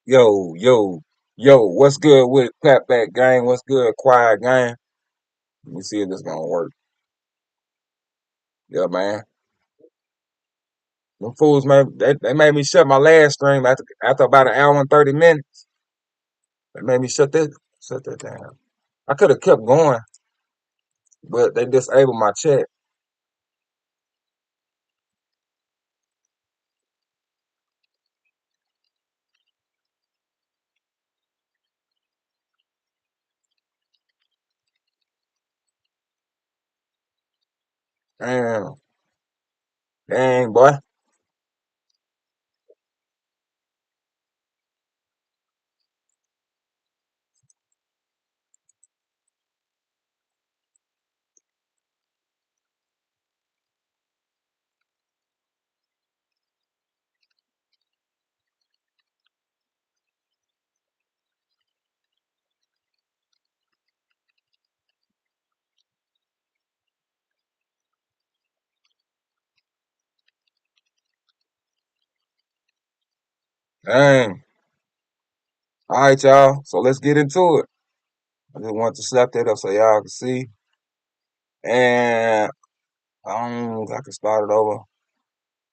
Yo, yo, yo, what's good with Clapback Gang? What's good, Quiet Gang? Let me see if this gonna work. Yeah, man. Them fools, man, they made me shut my last stream after about an hour and 30 minutes. They made me shut that down. I could have kept going, but they disabled my chat. Damn, dang, boy. Dang. All right, y'all. So let's get into it. I just want to slap that up so y'all can see. And I can start it over.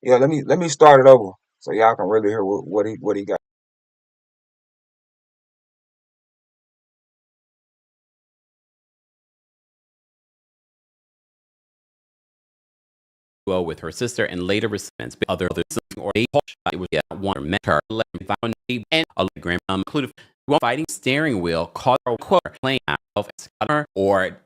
Yeah, let me start it over so y'all can really hear what he got. Well with her sister and later resentments other or it was one met her and a gram included one fighting steering wheel caught her quote playing out or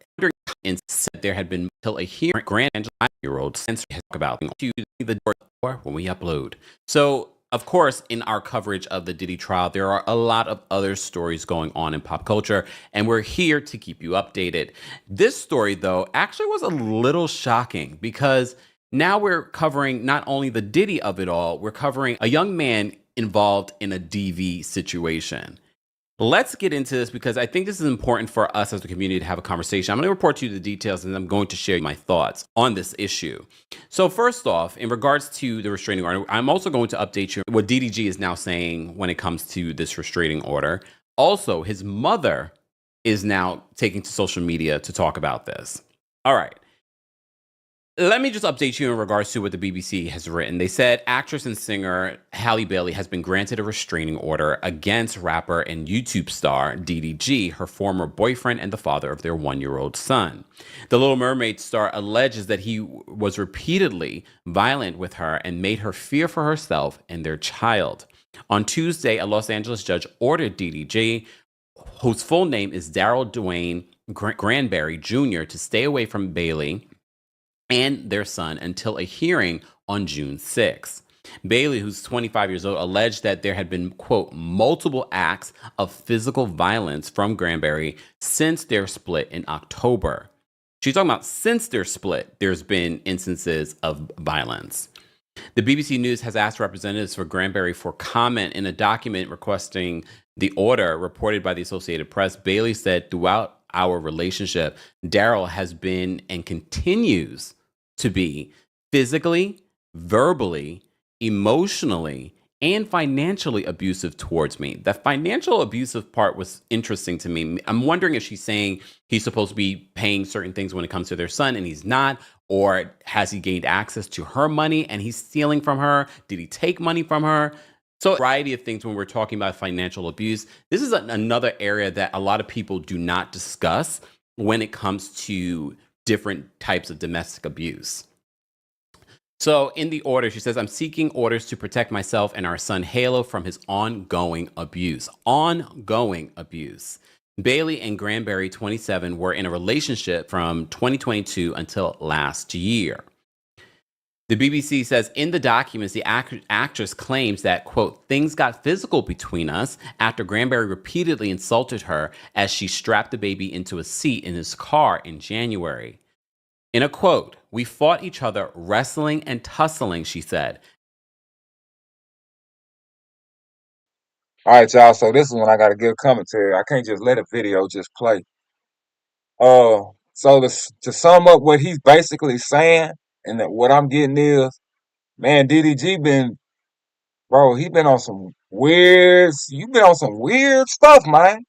and said there had been till a hearing grand 9-year-old since we talk about to the door when we upload. So of course, in our coverage of the Diddy trial, there are a lot of other stories going on in pop culture, and we're here to keep you updated. This story, though, actually was a little shocking because now we're covering not only the Diddy of it all, we're covering a young man involved in a DV situation. Let's get into this because I think this is important for us as a community to have a conversation. I'm going to report to you the details and I'm going to share my thoughts on this issue. So first off, in regards to the restraining order, I'm also going to update you what DDG is now saying when it comes to this restraining order. Also, his mother is now taking to social media to talk about this. All right. Let me just update you in regards to what the BBC has written. They said actress and singer Halle Bailey has been granted a restraining order against rapper and YouTube star DDG, her former boyfriend and the father of their 1-year-old son. The Little Mermaid star alleges that he was repeatedly violent with her and made her fear for herself and their child. On Tuesday, a Los Angeles judge ordered DDG, whose full name is Daryl Dwayne Granberry Jr., to stay away from Bailey and their son until a hearing on June 6th. Bailey, who's 25 years old, alleged that there had been, quote, multiple acts of physical violence from Granberry since their split in October. She's talking about since their split, there's been instances of violence. The BBC News has asked representatives for Granberry for comment in a document requesting the order reported by the Associated Press. Bailey said, throughout our relationship, Daryl has been and continues to be physically, verbally, emotionally, and financially abusive towards me. The financial abusive part was interesting to me. I'm wondering if she's saying he's supposed to be paying certain things when it comes to their son and he's not, or has he gained access to her money and he's stealing from her? Did he take money from her? So a variety of things when we're talking about financial abuse. This is another area that a lot of people do not discuss when it comes to different types of domestic abuse. So in the order, she says, I'm seeking orders to protect myself and our son Hailey from his ongoing abuse. Ongoing abuse. Bailey and Granberry, 27, were in a relationship from 2022 until last year. The BBC says in the documents, the actress claims that, quote, things got physical between us after Granberry repeatedly insulted her as she strapped the baby into a seat in his car in January. In a quote, we fought each other wrestling and tussling, she said. All right, y'all. So this is when I got to give commentary. I can't just let a video just play. So to sum up what he's basically saying, and that what I'm getting is, man, DDG been, bro, he been on some weird. You been on some weird stuff, man.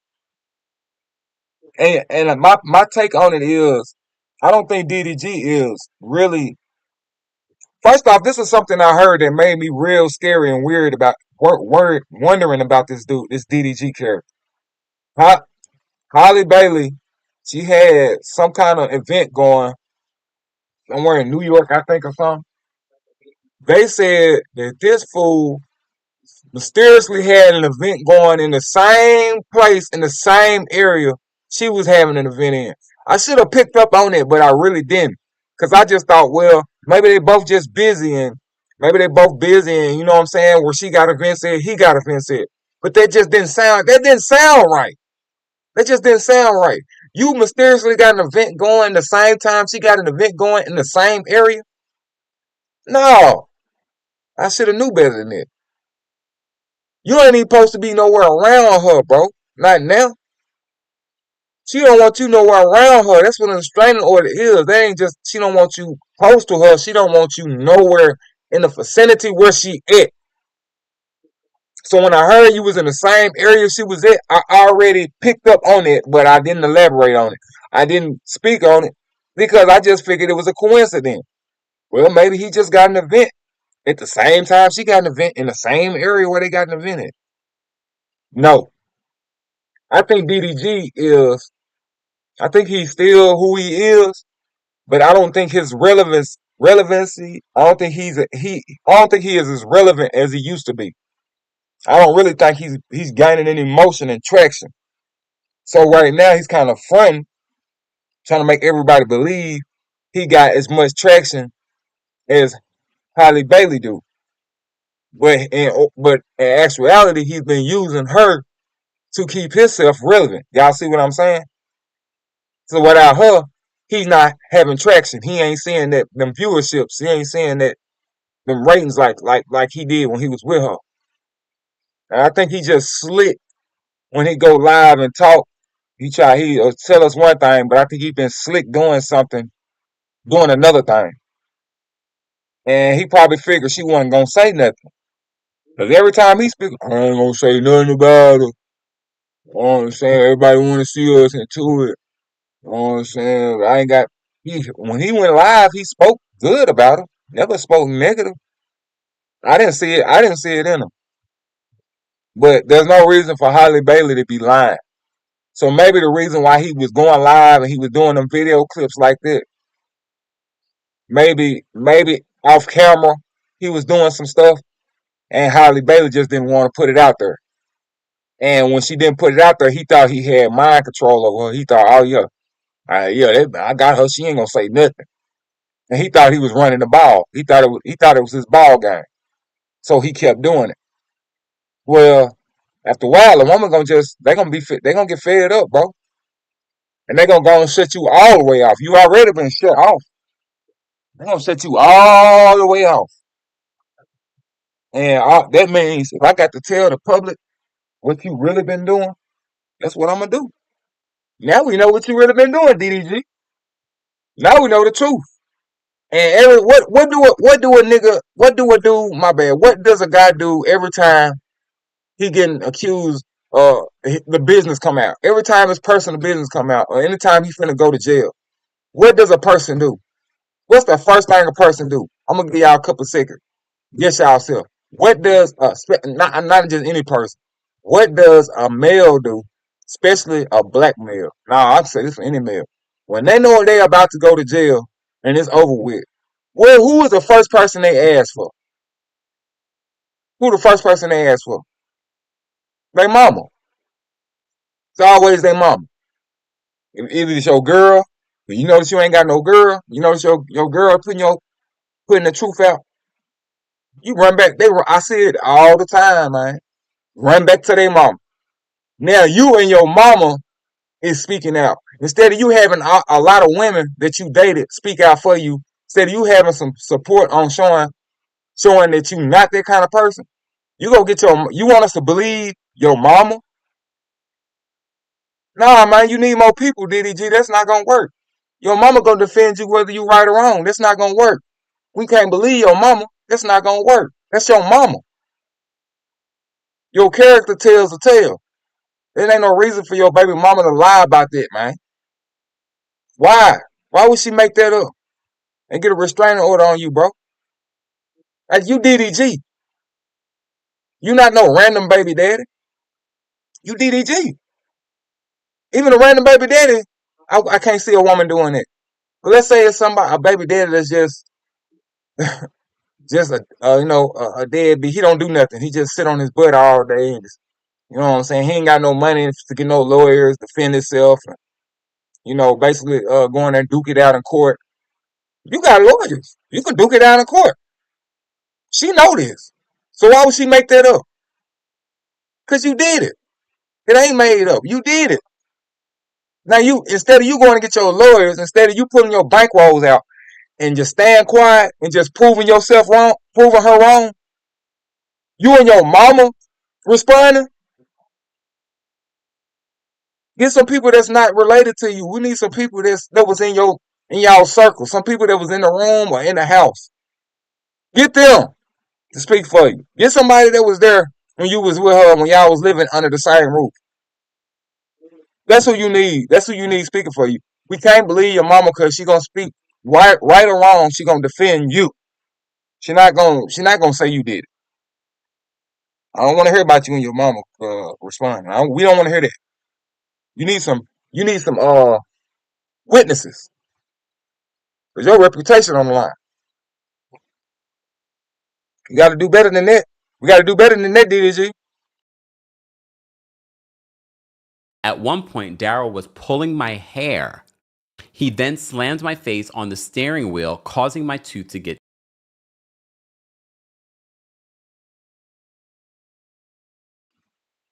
And my take on it is, I don't think DDG is really. First off, this is something I heard that made me real scary and weird about wondering about this dude, this DDG character. Ho- Holly Bailey, she had some kind of event going somewhere in New York, I think, or something. They said that this fool mysteriously had an event going in the same place, in the same area she was having an event in. I should have picked up on it, but I really didn't. Because I just thought, well, maybe they both just busy and maybe they both busy and you know what I'm saying, where she got events in, he got events in. But that didn't sound right. That just didn't sound right. You mysteriously got an event going the same time she got an event going in the same area? No. I should have knew better than that. You ain't even supposed to be nowhere around her, bro. Not now. She don't want you nowhere around her. That's what a restraining order is. They ain't just she don't want you close to her. She don't want you nowhere in the vicinity where she at. So when I heard you was in the same area she was at, I already picked up on it, but I didn't elaborate on it. I didn't speak on it because I just figured it was a coincidence. Well, maybe he just got an event at the same time she got an event in the same area where they got an event at. No, I think DDG is. I think he's still who he is, but I don't think his relevancy. I don't think he. I don't think he is as relevant as he used to be. I don't really think he's gaining any motion and traction. So right now he's kind of fun, trying to make everybody believe he got as much traction as Hailey Bailey do. But in actuality, he's been using her to keep himself relevant. Y'all see what I'm saying? So without her, he's not having traction. He ain't seeing that them viewerships. He ain't seeing that them ratings like he did when he was with her. And I think he just slick when he go live and talk. He tell us one thing, but I think he been slick doing something, doing another thing. And he probably figured she wasn't gonna say nothing. Cause every time he speaks, I ain't gonna say nothing about it. You know what I'm saying? Everybody wanna see us into it. You know what I'm saying? I ain't got when he went live, he spoke good about him. Never spoke negative. I didn't see it in him. But there's no reason for Hailey Bailey to be lying. So maybe the reason why he was going live and he was doing them video clips like that, maybe off camera, he was doing some stuff and Hailey Bailey just didn't want to put it out there. And when she didn't put it out there, he thought he had mind control over her. He thought, oh yeah, I got her. She ain't gonna say nothing. And he thought he was running the ball. He thought it was his ball game. So he kept doing it. Well, after a while, the woman gonna just they gonna get fed up, bro, and they gonna go and shut you all the way off. You already been shut off. They gonna shut you all the way off, and that means if I got to tell the public what you really been doing, that's what I'm gonna do. Now we know what you really been doing, DDG. Now we know the truth. And what do a dude, my bad, what does a guy do every time he getting accused, the business come out? Every time his personal business come out, or anytime he finna go to jail, what does a person do? What's the first thing a person do? I'm gonna give y'all a couple seconds. Guess y'all self. What does not just any person? What does a male do, especially a black male? Nah, I'm saying this for any male. When they know they're about to go to jail and it's over with, well, who is the first person they ask for? Who the first person they ask for? Their mama. It's always their mama. If it's your girl, you notice you ain't got no girl. You notice your girl putting the truth out. You run back. I see it all the time, man. Run back to their mama. Now you and your mama is speaking out. Instead of you having a lot of women that you dated speak out for you, instead of you having some support on showing that you not that kind of person, you want us to believe your mama? Nah, man, you need more people, DDG. That's not gonna work. Your mama gonna defend you whether you right or wrong. That's not gonna work. We can't believe your mama. That's not gonna work. That's your mama. Your character tells the tale. There ain't no reason for your baby mama to lie about that, man. Why? Why would she make that up and get a restraining order on you, bro? Like you DDG. You not no random baby daddy. You DDG. Even a random baby daddy, I can't see a woman doing it. But let's say it's somebody, a baby daddy that's just a deadbeat. He don't do nothing. He just sit on his butt all day and just, you know what I'm saying? He ain't got no money to get no lawyers, defend himself, and, basically going there and duke it out in court. You got lawyers. You can duke it out in court. She know this. So why would she make that up? Because you did it. It ain't made up. You did it. Now instead of you going to get your lawyers, instead of you putting your bankrolls out and just stand quiet and just proving yourself wrong, proving her wrong, you and your mama responding. Get some people that's not related to you. We need some people that was in y'all circle. Some people that was in the room or in the house. Get them to speak for you. Get somebody that was there when you was with her when y'all was living under the same roof. That's who you need. That's who you need speaking for you. We can't believe your mama because she gonna speak right or wrong. She gonna defend you. She not gonna say you did it. I don't want to hear about you and your mama responding. We don't want to hear that. You need some. You need some witnesses. Cause your reputation on the line. You got to do better than that. We got to do better than that, DDG. At one point, Daryl was pulling my hair. He then slammed my face on the steering wheel, causing my tooth to get.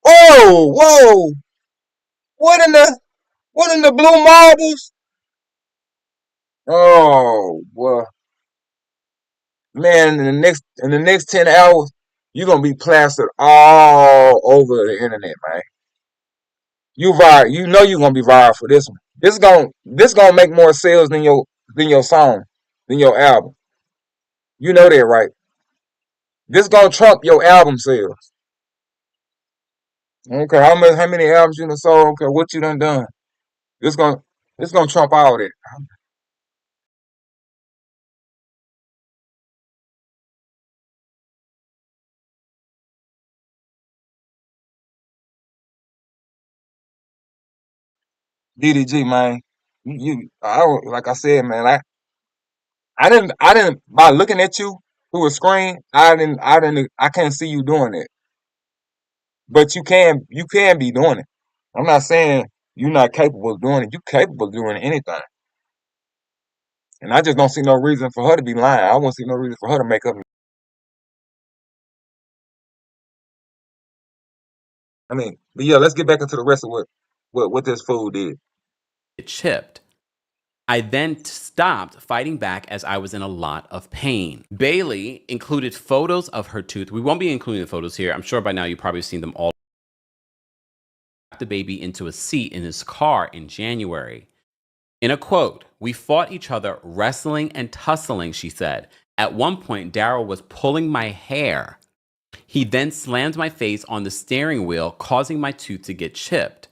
Whoa, whoa! What in the blue marbles? Oh, well, man! In the next 10 hours, you're gonna be plastered all over the internet, man. You viral. You know you're gonna be viral for this one. This gonna make more sales than your song, than your album. You know that, right? This gonna trump your album sales. Okay, how many albums you done sold? Okay, what you done? This gonna this gonna trump all that. DDG, man. Like I said, man. I didn't by looking at you through a screen. I can't see you doing it, but you can be doing it. I'm not saying you're not capable of doing it. You're capable of doing anything, and I just don't see no reason for her to be lying. I won't see no reason for her to make up. I mean, but yeah, let's get back into the rest of what this fool did. Chipped. I then stopped fighting back as I was in a lot of pain. Bailey included photos of her tooth. We won't be including the photos here. I'm sure by now you've probably seen them all. The baby into a seat in his car in January. In a quote, "We fought each other, wrestling and tussling," she said. At one point, Daryl was pulling my hair. He then slammed my face on the steering wheel, causing my tooth to get chipped.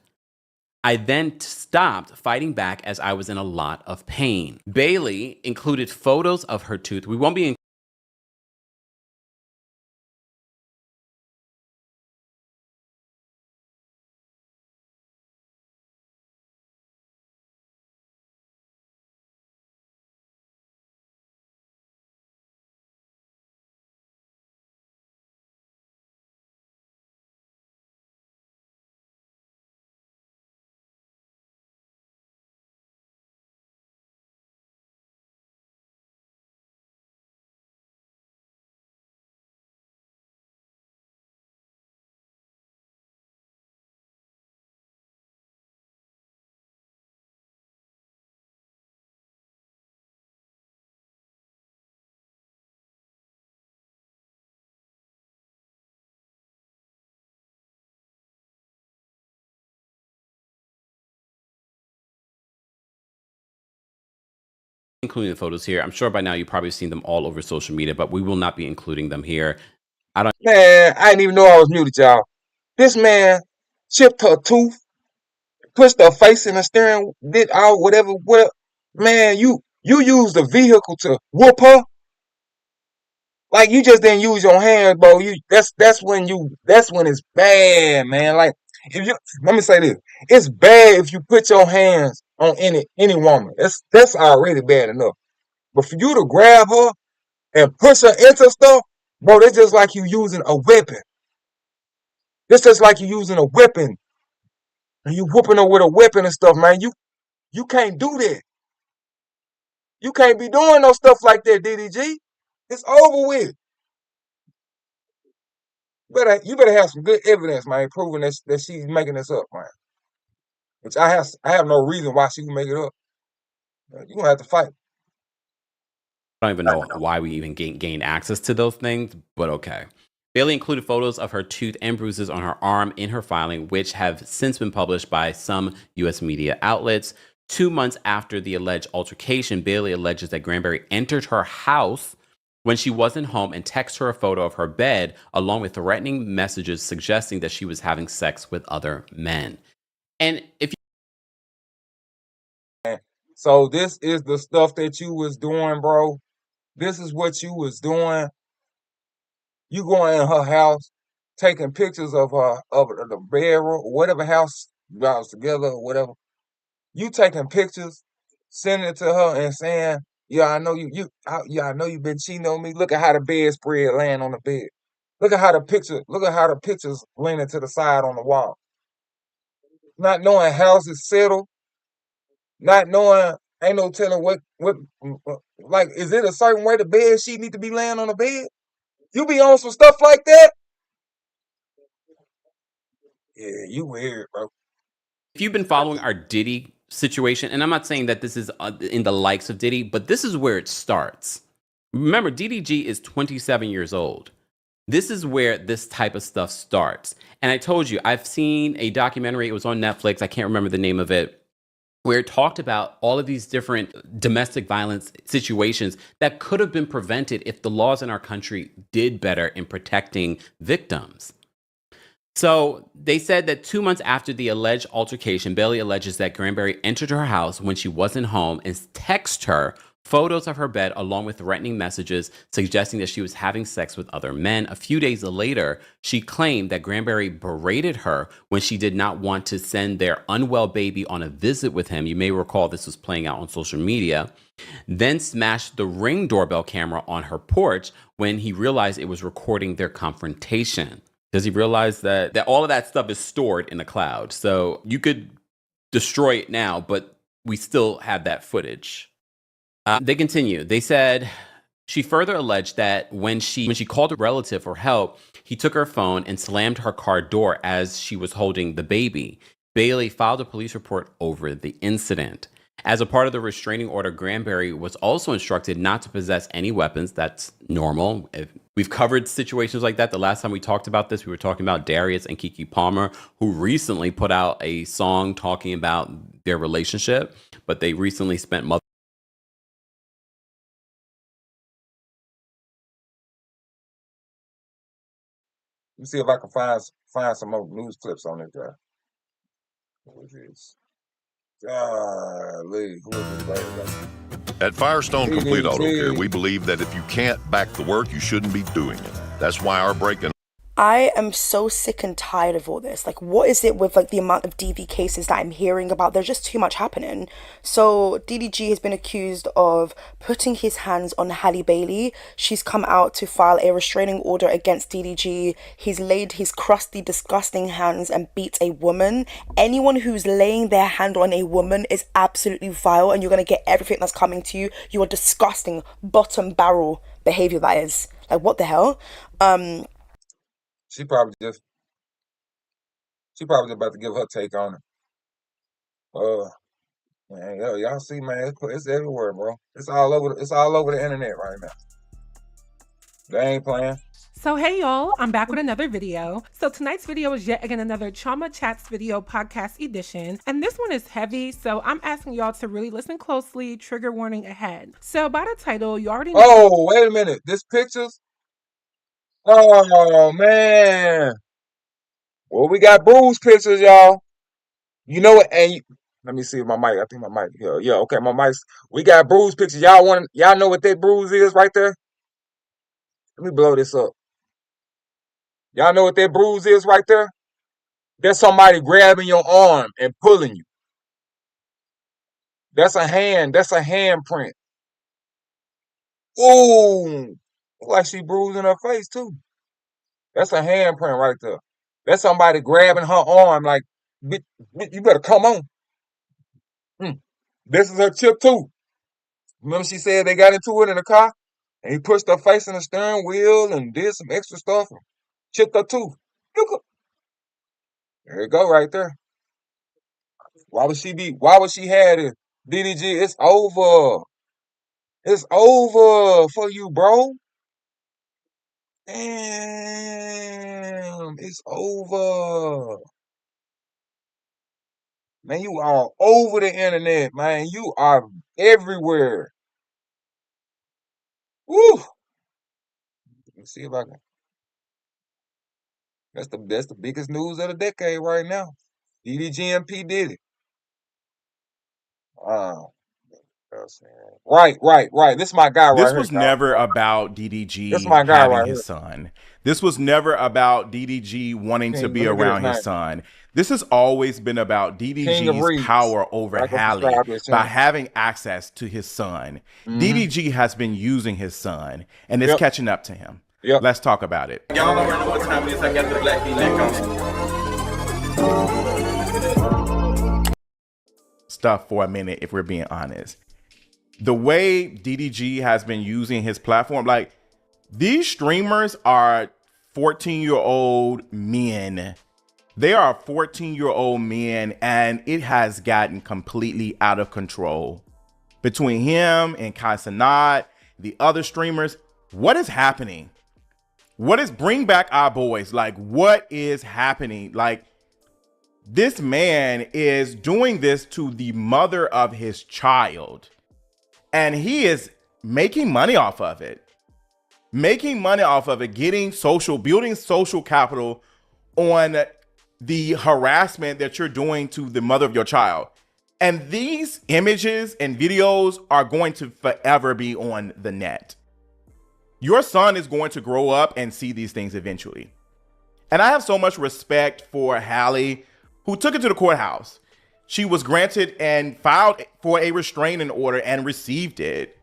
I then stopped fighting back as I was in a lot of pain. Bailey included photos of her tooth. We won't be including the photos here. I'm sure by now you've probably seen them all over social media, but we will not be including them here. I don't Man, I didn't even know I was muted, y'all. This man chipped her tooth, pushed her face in the steering, did all whatever. What man? You used the vehicle to whoop her. Like you just didn't use your hands, bro. That's when it's bad, man. Like if you let me say this, it's bad if you put your hands on any woman. That's already bad enough. But for you to grab her and push her into stuff, bro, that's just like you using a weapon. It's just like you using a weapon and you whooping her with a weapon and stuff, man. You can't do that. You can't be doing no stuff like that, DDG. It's over with. You better have some good evidence, man, proving that she's making this up, man. Which I have no reason why she would make it up. You gonna have to fight. I don't even know why we even gained access to those things, but okay. Bailey included photos of her tooth and bruises on her arm in her filing, which have since been published by some U.S. media outlets. 2 months after the alleged altercation, Bailey alleges that Granberry entered her house when she wasn't home and texted her a photo of her bed, along with threatening messages suggesting that she was having sex with other men. And if So this is the stuff that you was doing, bro. This is what you was doing. You going in her house, taking pictures of her of the bedroom, whatever house you guys together or whatever. You taking pictures, sending it to her and saying, "Yeah, I know yeah, I know you've been cheating on me. Look at how the bedspread laying on the bed. Look at how the pictures leaning to the side on the wall. Not knowing houses settle, not knowing ain't no telling what like is it a certain way the bed sheet need to be laying on the bed? You be on some stuff like that? Yeah, you weird, bro. you've been following our Diddy situation, and I'm not saying that this is in the likes of Diddy, but this is where it starts. Remember, DDG is 27 years old. This is where this type of stuff starts. And I told you, I've seen a documentary. It was on Netflix. I can't remember the name of it, where it talked about all of these different domestic violence situations that could have been prevented if the laws in our country did better in protecting victims. So they said that 2 months after the alleged altercation, Bailey alleges that Granberry entered her house when she wasn't home and texted her photos of her bed along with threatening messages suggesting that she was having sex with other men. A few days later, she claimed that Granberry berated her when she did not want to send their unwell baby on a visit with him. You may recall this was playing out on social media. Then smashed the Ring doorbell camera on her porch when he realized it was recording their confrontation. Does he realize that all of that stuff is stored in the cloud? So you could destroy it now, but we still have that footage. They continue. They said she further alleged that when she called a relative for help, he took her phone and slammed her car door as she was holding the baby. Bailey filed a police report over the incident. As a part of the restraining order, Granberry was also instructed not to possess any weapons. That's normal. We've covered situations like that. The last time we talked about this, we were talking about Darius and Keke Palmer, who recently put out a song talking about their relationship, but they recently spent months. Let me see if I can find some more news clips on this guy. Who is this? Golly, who is this lady? At Firestone Complete Auto Care, we believe that if you can't back the work, you shouldn't be doing it. That's why our break-in. I am so sick and tired of all this. Like, what is it with, like, the amount of DV cases that I'm hearing about? There's just too much happening. So, DDG has been accused of putting his hands on Halle Bailey. She's come out to file a restraining order against DDG. He's laid his crusty, disgusting hands and beat a woman. Anyone who's laying their hand on a woman is absolutely vile, and you're going to get everything that's coming to you. You are disgusting, bottom barrel behavior, that is. Like, what the hell? She probably just about to give her take on it. Man, y'all see, man, it's everywhere, bro. It's all over. It's all over the internet right now. They ain't playing. So hey y'all, I'm back with another video. So tonight's video is yet again another Trauma Chats video podcast edition, and this one is heavy, so I'm asking y'all to really listen closely, trigger warning ahead. So by the title, you already know. Oh, wait a minute. This pictures? Oh man. Well, we got bruise pictures, y'all. You know what? Let me see my mic. I think my mic. Yeah, okay, my mic. We got bruise pictures. Y'all know what that bruise is right there? Let me blow this up. Y'all know what that bruise is right there? That's somebody grabbing your arm and pulling you. That's a hand. That's a handprint. Ooh, look like she bruising her face too. That's a handprint right there. That's somebody grabbing her arm like, you better come on. Hmm. This is her chip too. Remember she said they got into it in the car? And he pushed her face in the steering wheel and did some extra stuff and chipped her tooth. There you go right there. Why would she have it? DDG, it's over. It's over for you, bro. Damn, it's over. Man, you are over the internet, man. You are everywhere. Woo! Let's see if I can. That's the biggest news of the decade right now. DDG and P Diddy. Uh, right. This is my guy right This here, was y'all. never about This is DDG my guy having right his here. son. This was never about DDG wanting to King, be let me get his around his name. son. This has always been about King of DDG's Reeds. power over Like and Hailey subscribe to his by channel. having access to his son. Mm-hmm. DDG has been using his son and it's Yep. catching up to him. Yep. Let's talk about it. Y'all already know what time it is. I got the black V-neck on. Stuff for a minute, if we're being honest. The way DDG has been using his platform, like these streamers are 14-year-old men. They are 14-year-old men, and it has gotten completely out of control. Between him and Kai Cenat, the other streamers, what is happening? Bring back our boys? Like, what is happening? Like, this man is doing this to the mother of his child, and he is making money off of it. Building social capital on the harassment that you're doing to the mother of your child. And these images and videos are going to forever be on the net. Your son is going to grow up and see these things eventually. And I have so much respect for Hailey, who took it to the courthouse. She was granted and filed for a restraining order and received it.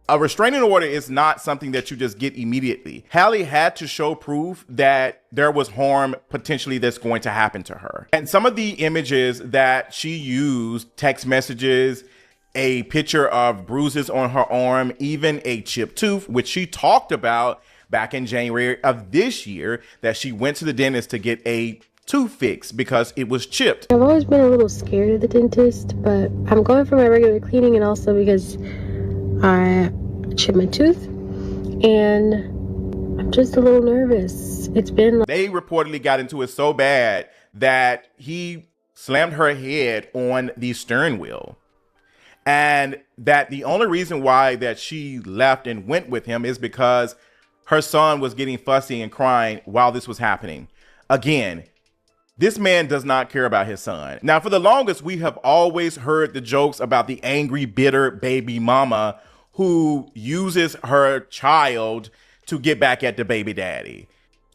A restraining order is not something that you just get immediately. Hailey had to show proof that there was harm potentially that's going to happen to her. And some of the images that she used, text messages, a picture of bruises on her arm, even a chipped tooth, which she talked about back in January of this year, that she went to the dentist to get a tooth fixed because it was chipped. I've always been a little scared of the dentist, but I'm going for my regular cleaning and also because I chipped my tooth and I'm just a little nervous. It's been They reportedly got into it so bad that he slammed her head on the steering wheel. And that the only reason why that she left and went with him is because her son was getting fussy and crying while this was happening. Again, this man does not care about his son. Now, for the longest, we have always heard the jokes about the angry, bitter baby mama who uses her child to get back at the baby daddy,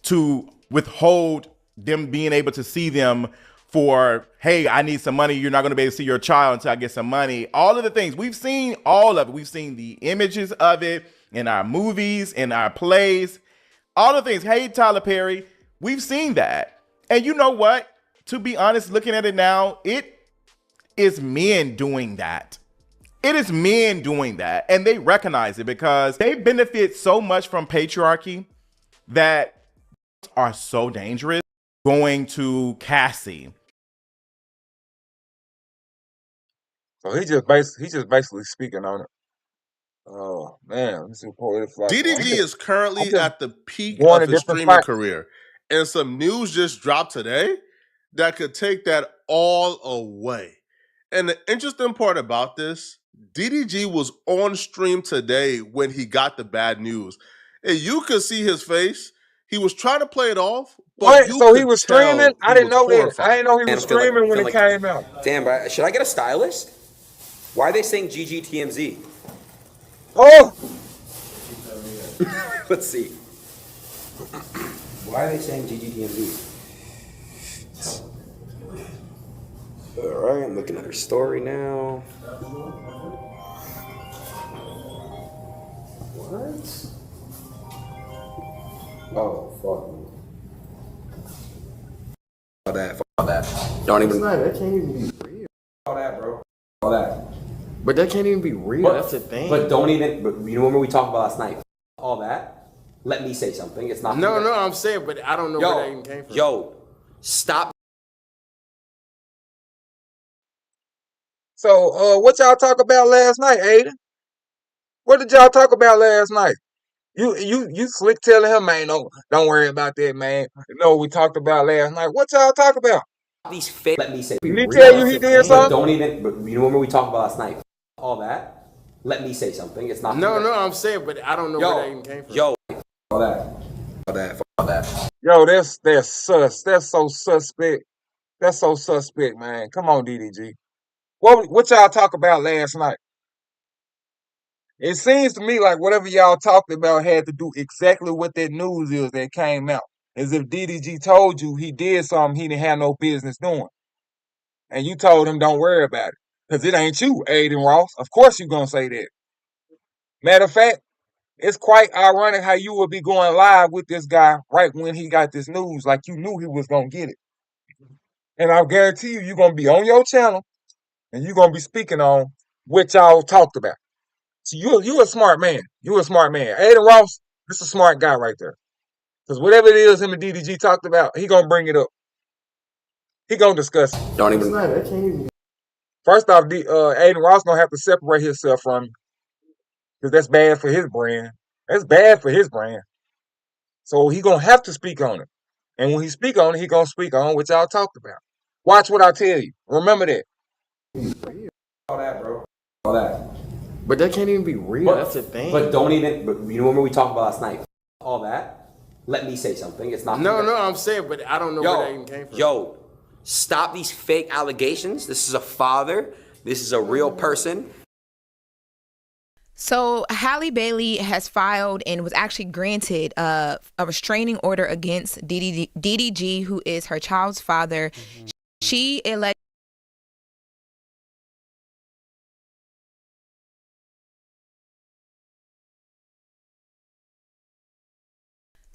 to withhold them being able to see them for, hey, I need some money. You're not going to be able to see your child until I get some money. All of the things. We've seen all of it. We've seen the images of it in our movies, in our plays, all the things. Hey, Tyler Perry, we've seen that. And you know what? To be honest, looking at it now, it is men doing that. It is men doing that. And they recognize it because they benefit so much from patriarchy that are so dangerous. Going to Cassie. So he's just basically speaking on it. Oh man, let me see what DDG is currently at the peak going of to his different streaming spots. career. And some news just dropped today that could take that all away. And the interesting part about this, DDG was on stream today when he got the bad news. And you could see his face. He was trying to play it off, but What? you So he could was streaming? tell I he didn't was know that. I horrified. didn't know he was And feel like, streaming when it came out. damn, but should I get a stylist? Why are they saying GGTMZ? Oh, Let's see. Why are they saying GGTMZ? All right, I'm looking at her story now. What? Oh, fuck me. All that. Don't even. That can't even be real. All that, bro. All that. But that can't even be real. That's the thing. But don't even. But you remember we talked about last night? All that. Let me say something. It's not. No, I'm saying, but I don't know where that even came from. Yo, stop. so what y'all talk about last night, Aiden? What did y'all talk about last night? You slick telling him, man, no, don't worry about that, man. You know what we talked about last night. What y'all talk about? These fake. Let me say. Did he tell you he did But something? don't even. But you remember we talked about last night? All that. Let me say something. It's not. No, I'm saying, but I don't know where that even came from. Yo. All that. All that. All that. Yo, that's sus. That's so suspect. That's so suspect, man. Come on, DDG. What y'all talk about last night? It seems to me like whatever y'all talked about had to do exactly what that news is that came out. As if DDG told you he did something he didn't have no business doing. And you told him don't worry about it. Because it ain't you, Aiden Ross. Of course you going to say that. Matter of fact, it's quite ironic how you would be going live with this guy right when he got this news, like you knew he was going to get it. And I guarantee you're going to be on your channel and you're going to be speaking on what y'all talked about. So you a smart man. You a smart man. Aiden Ross, this is a smart guy right there. Because whatever it is him and DDG talked about, he going to bring it up. He going to discuss it. Don't even. That can't even. First off, Aiden Ross going to have to separate himself from you. Because that's bad for his brand. That's bad for his brand. So he going to have to speak on it. And when he speak on it, he going to speak on what y'all talked about. Watch what I tell you. Remember that. All that, bro. All that. But that can't even be real. That's the thing. But don't even. But you remember we talked about last night? All that. Let me say something. It's not. No, I'm saying, but I don't know where that even came from. Yo, stop these fake allegations. This is a father. This is a real person. So Hailey Bailey has filed and was actually granted a restraining order against DDG, who is her child's father. Mm-hmm. She alleged.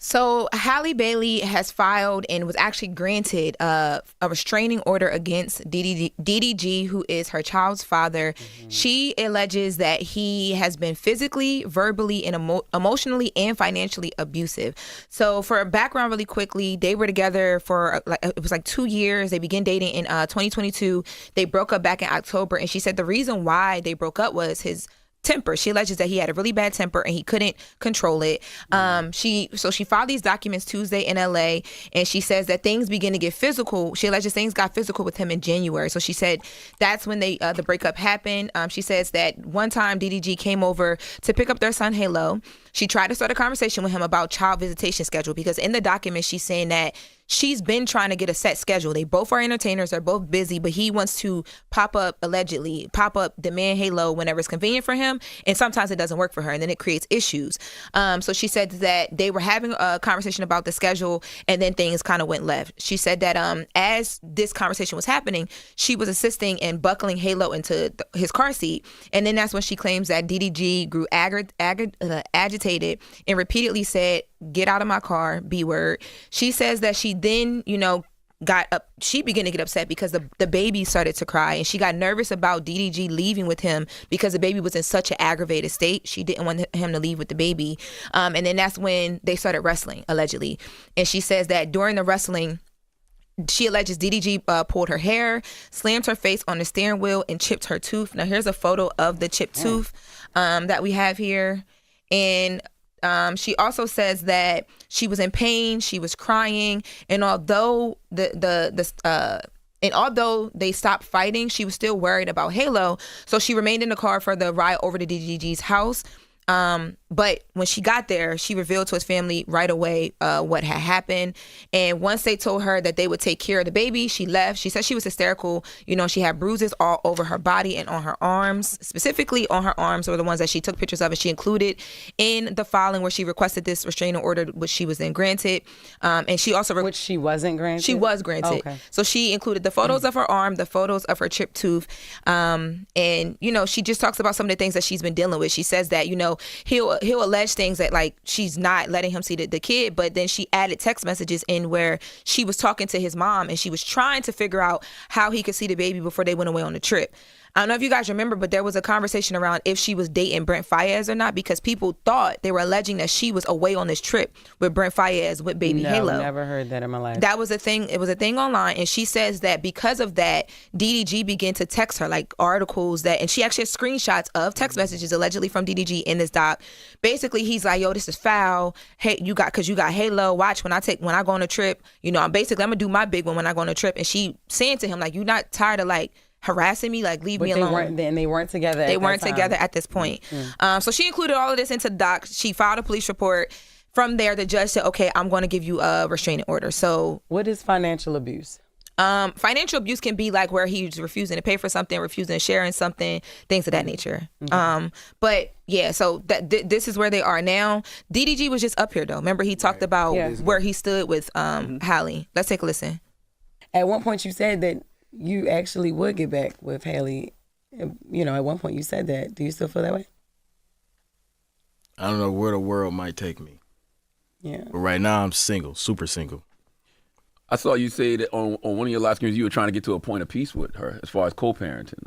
So Hailey Bailey has filed and was actually granted a restraining order against DDG, who is her child's father. Mm-hmm. She alleges that he has been physically, verbally, and emotionally and financially abusive. So for background really quickly, they were together for it was like 2 years. They began dating in 2022. They broke up back in October. And she said the reason why they broke up was his temper. She alleges that he had a really bad temper and he couldn't control it. She filed these documents Tuesday in LA, and she says that things begin to get physical. She alleges things got physical with him in January. So she said that's when the breakup happened. She says that one time DDG came over to pick up their son Halo. She tried to start a conversation with him about child visitation schedule, because in the document she's saying that she's been trying to get a set schedule. They both are entertainers. They're both busy, but he wants to allegedly pop up, demand Halo whenever it's convenient for him. And sometimes it doesn't work for her, and then it creates issues. So she said that they were having a conversation about the schedule, and then things kind of went left. She said that as this conversation was happening, she was assisting and buckling Halo into his car seat. And then that's when she claims that DDG grew agitated and repeatedly said, "Get out of my car, B word." She says that she then, got up. She began to get upset because the baby started to cry, and she got nervous about DDG leaving with him because the baby was in such an aggravated state. She didn't want him to leave with the baby. And then that's when they started wrestling, allegedly. And she says that during the wrestling, she alleges DDG pulled her hair, slammed her face on the steering wheel, and chipped her tooth. Now here's a photo of the chipped tooth that we have here. And she also says that she was in pain, she was crying, and although although they stopped fighting, she was still worried about Halo. So she remained in the car for the ride over to DDG's house. But when she got there, she revealed to his family right away what had happened. And once they told her that they would take care of the baby, she left. She said she was hysterical. You know, she had bruises all over her body and on her arms. Specifically on her arms were the ones that she took pictures of and she included in the filing where she requested this restraining order, which she was then granted. And she also... which she wasn't granted? She was granted. Okay. So she included the photos of her arm, the photos of her chipped tooth. And, you know, she just talks about some of the things that she's been dealing with. She says that, you know, he'll allege things that like she's not letting him see the kid, but then she added text messages in where she was talking to his mom and she was trying to figure out how he could see the baby before they went away on the trip. I don't know if you guys remember, but there was a conversation around if she was dating Brent Faiyaz or not, because people thought they were alleging that she was away on this trip with Brent Faiyaz with baby Halo. Never heard that in my life. That was a thing. It was a thing online, and she says that because of that, DDG began to text her like articles that, and she actually has screenshots of text messages allegedly from DDG in this doc. Basically, he's like, "Yo, this is foul. Hey, you got Halo. Watch when I go on a trip. You know, I'm gonna do my big one when I go on a trip." And she saying to him like, "You not tired of like harassing me, like leave me alone." They weren't together. They weren't together at this point. So she included all of this into the doc. She filed a police report. From there, the judge said, "Okay, I'm going to give you a restraining order." So, what is financial abuse? Financial abuse can be like where he's refusing to pay for something, refusing to share in something, things of that nature. But yeah, so this is where they are now. DDG was just up here though. Remember, he talked about where he stood with Hailey. Let's take a listen. At one point, you said that you actually would get back with Hailey. You know, at one point you said that. Do you still feel that way? I don't know where the world might take me. Yeah. But right now I'm single, super single. I saw you say that on one of your live streams you were trying to get to a point of peace with her as far as co-parenting.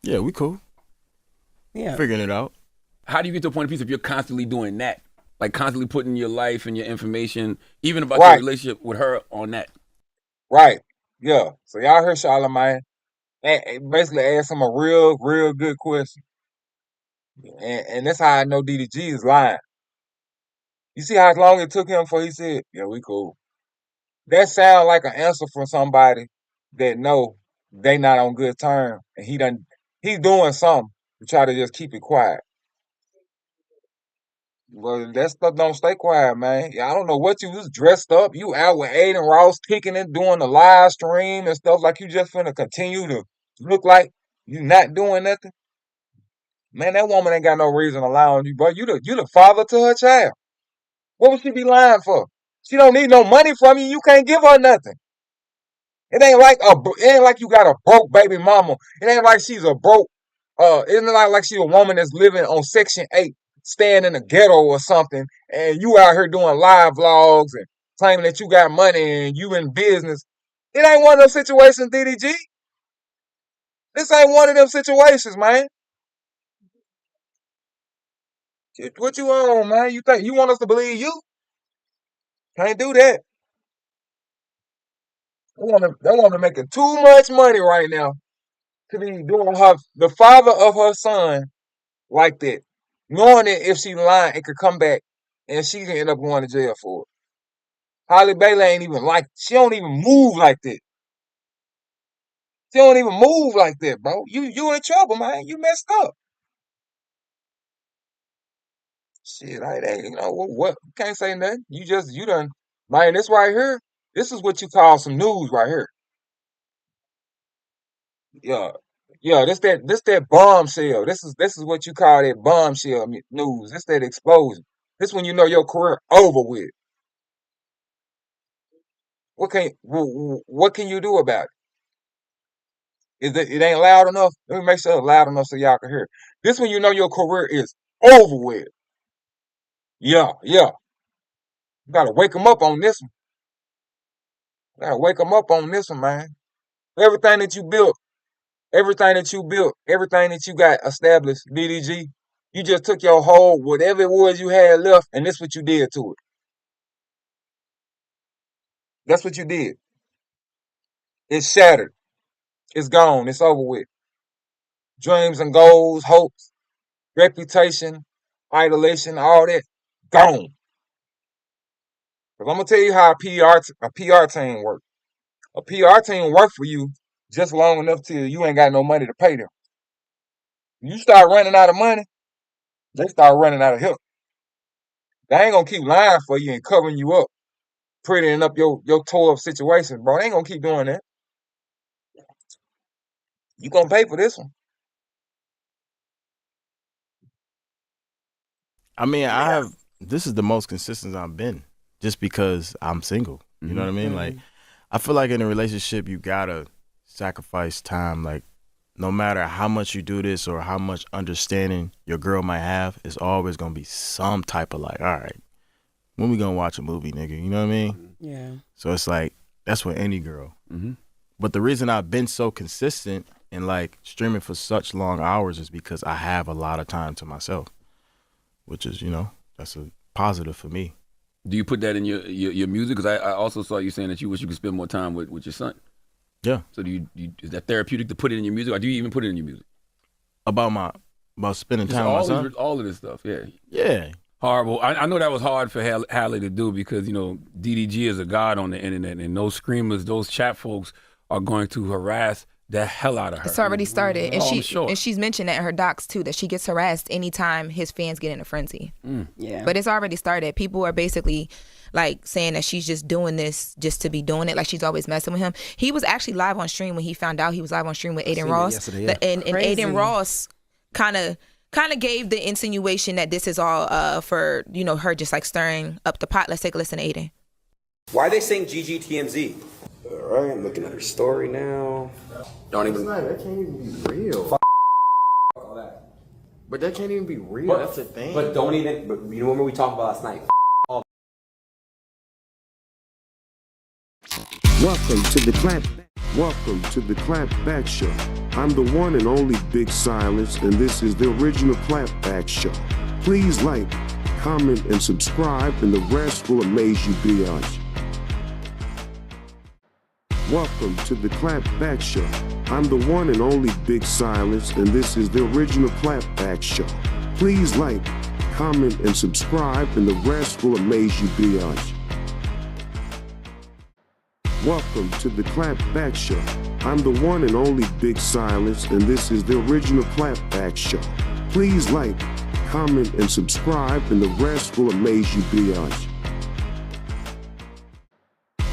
Yeah, we cool. Yeah. Figuring it out. How do you get to a point of peace if you're constantly doing that? Like constantly putting your life and your information, even about your relationship with her on that? Right. Yeah. So y'all heard Charlamagne. And basically asked him a real good question. And that's how I know DDG is lying. You see how long it took him before he said, "Yeah, we cool." That sounds like an answer from somebody that know they not on good terms, and he's doing something to try to just keep it quiet. Well, that stuff don't stay quiet, man. I don't know what you was dressed up. You out with Aiden Ross kicking and doing the live stream and stuff like you just finna continue to look like you not doing nothing. Man, that woman ain't got no reason allowing you, but you the father to her child. What would she be lying for? She don't need no money from you. You can't give her nothing. It ain't like you got a broke baby mama. It ain't like she's a broke. It's not like she's a woman that's living on Section 8, staying in the ghetto or something, and you out here doing live vlogs and claiming that you got money and you in business. It ain't one of them situations, DDG. This ain't one of them situations, man. What you on, man? You think you want us to believe you? Can't do that. That woman making too much money right now to be doing the father of her son like that, knowing that if she lying, it could come back and she can end up going to jail for it. Hailey Bailey ain't even she don't even move like that. She don't even move like that, bro. You in trouble, man. You messed up. Shit, I ain't, what? Can't say nothing. You done, man. This right here, this is what you call some news right here. Yeah, yeah. This that bombshell. This is what you call that bombshell news. This that explosion. This when you know your career over with. What can you do about it? It ain't loud enough? Let me make sure it's loud enough so y'all can hear. This when you know your career is over with. Yeah, yeah. You gotta wake them up on this one. Gotta wake them up on this one, man. Everything that you built, everything that you got established, DDG, you just took your whole, whatever it was you had left, and this what you did to it. That's what you did. It's shattered. It's gone. It's over with. Dreams and goals, hopes, reputation, idolation, all that, gone. Because I'm going to tell you how a PR team works. A PR team work for you just long enough till you ain't got no money to pay them. You start running out of money, they start running out of help. They ain't gonna keep lying for you and covering you up, prettying up your tore up situation, bro. They ain't gonna keep doing that. You gonna pay for this one. I mean, this is the most consistent I've been just because I'm single. You know what I mean? Like, I feel like in a relationship, you gotta sacrifice time. Like, no matter how much you do this or how much understanding your girl might have, it's always gonna be some type of like, all right, when we gonna watch a movie, nigga? You know what I mean? Yeah. So it's like, that's with any girl. But the reason I've been so consistent and like streaming for such long hours is because I have a lot of time to myself, which is, that's a positive for me. Do you put that in your music? Because I also saw you saying that you wish you could spend more time with your son. Yeah. So do you is that therapeutic to put it in your music, or do you even put it in your music? About spending time with my son? All of this stuff, yeah. Yeah. Horrible. I know that was hard for Hailey to do because, DDG is a god on the internet, and those screamers, those chat folks are going to harass the hell out of her. It's already started. And sure. She's mentioned that in her docs too, that she gets harassed anytime his fans get in a frenzy. Yeah. But it's already started. People are basically like saying that she's just doing this just to be doing it, like she's always messing with him. He was actually live on stream when he found out he was live on stream with Aiden Ross. And Aiden Ross kind of gave the insinuation that this is all for, her just like stirring up the pot. Let's take a listen to Aiden. Why are they saying GGTMZ? All right, I'm looking at her story now. Don't even. That can't even be real. All that. But that can't even be real. That's the thing. But don't even. But you remember we talked about last night. Welcome to the Clapback Show. I'm the one and only Big Silence, and this is the original Clapback Show. Please like, comment, and subscribe, and the rest will amaze you beyond. Welcome to the Clapback Show. I'm the one and only Big Silence, and this is the original Clapback Show. Please like, comment, and subscribe, and the rest will amaze you beyond. Welcome to the Clapback Show. I'm the one and only Big Silence, and this is the original Clapback Show. Please like, comment, and subscribe, and the rest will amaze you beyond.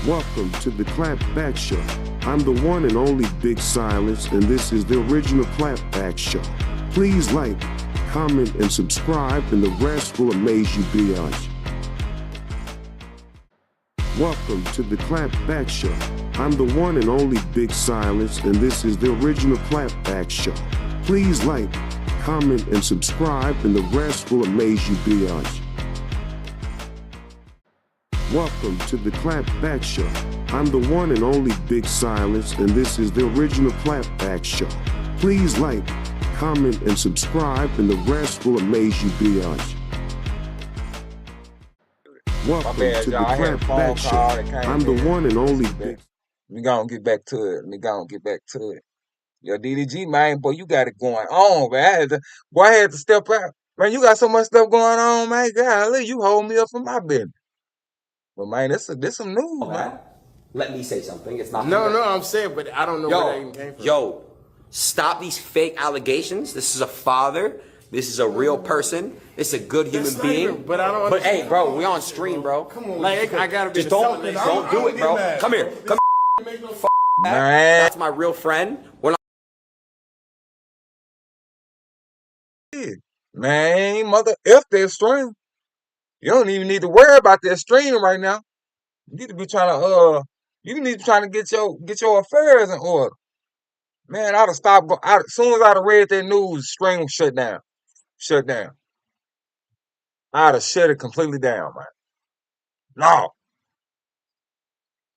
Welcome to the Clapback Show. I'm the one and only Big Silence, and this is the original Clapback Show. Please like, comment, and subscribe, and the rest will amaze you beyond. Welcome to the Clapback Show. I'm the one and only Big Silence, and this is the original Clapback Show. Please like, comment, and subscribe, and the rest will amaze you beyond. Welcome to the Clapback Show. I'm the one and only Big Silence, and this is the original Clapback Show. Please like, comment, and subscribe, and the rest will amaze you beyond. Welcome to the Clapback Show. I'm the one and only Big. We gonna get back to it. Yo, DDG, man, boy, you got it going on, man. I had to step out. Man, you got so much stuff going on, man. Golly, you hold me up for my business. But, man, this some news, man. Let me say something. It's not. No, I'm saying, but I don't know where that even came from. Yo, stop these fake allegations. This is a father. This is a real person. It's a good human being. But I don't. But hey, bro, we on stream, bro. Come on, like I gotta be. Just don't do it, bro. Come here. Man. That's my real friend. Man, mother, if there's stream, you don't even need to worry about that stream right now. You need to be trying to get your affairs in order. Man, I'd have stopped. As soon as I'd have read that news, stream shut down. I'd have shut it completely down, man. No,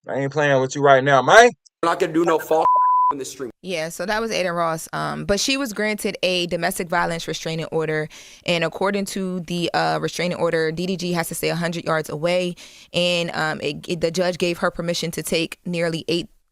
I ain't playing with you right now, man. I'm not gonna do no false in the stream. Yeah, so that was Aiden Ross. But she was granted a domestic violence restraining order, and according to the restraining order, DDG has to stay 100 yards away, and the judge gave her permission to take nearly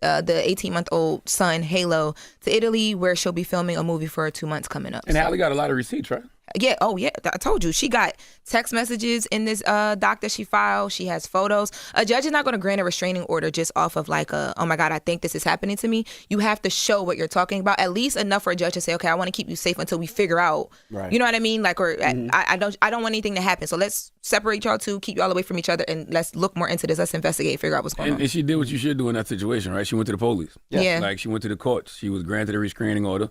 the 18-month-old son, Hailey, to Italy, where she'll be filming a movie for 2 months coming up. And Hailey got a lot of receipts, right? Yeah. Oh, yeah. I told you. She got text messages in this doc that she filed. She has photos. A judge is not going to grant a restraining order just off of like oh my God, I think this is happening to me. You have to show what you're talking about, at least enough for a judge to say, okay, I want to keep you safe until we figure out. Right. You know what I mean? Like, or I don't want anything to happen. So let's separate y'all two, keep y'all away from each other, and let's look more into this. Let's investigate, figure out what's going on. And she did what you should do in that situation, right? She went to the police. Yeah. Like she went to the courts. She was granted a restraining order.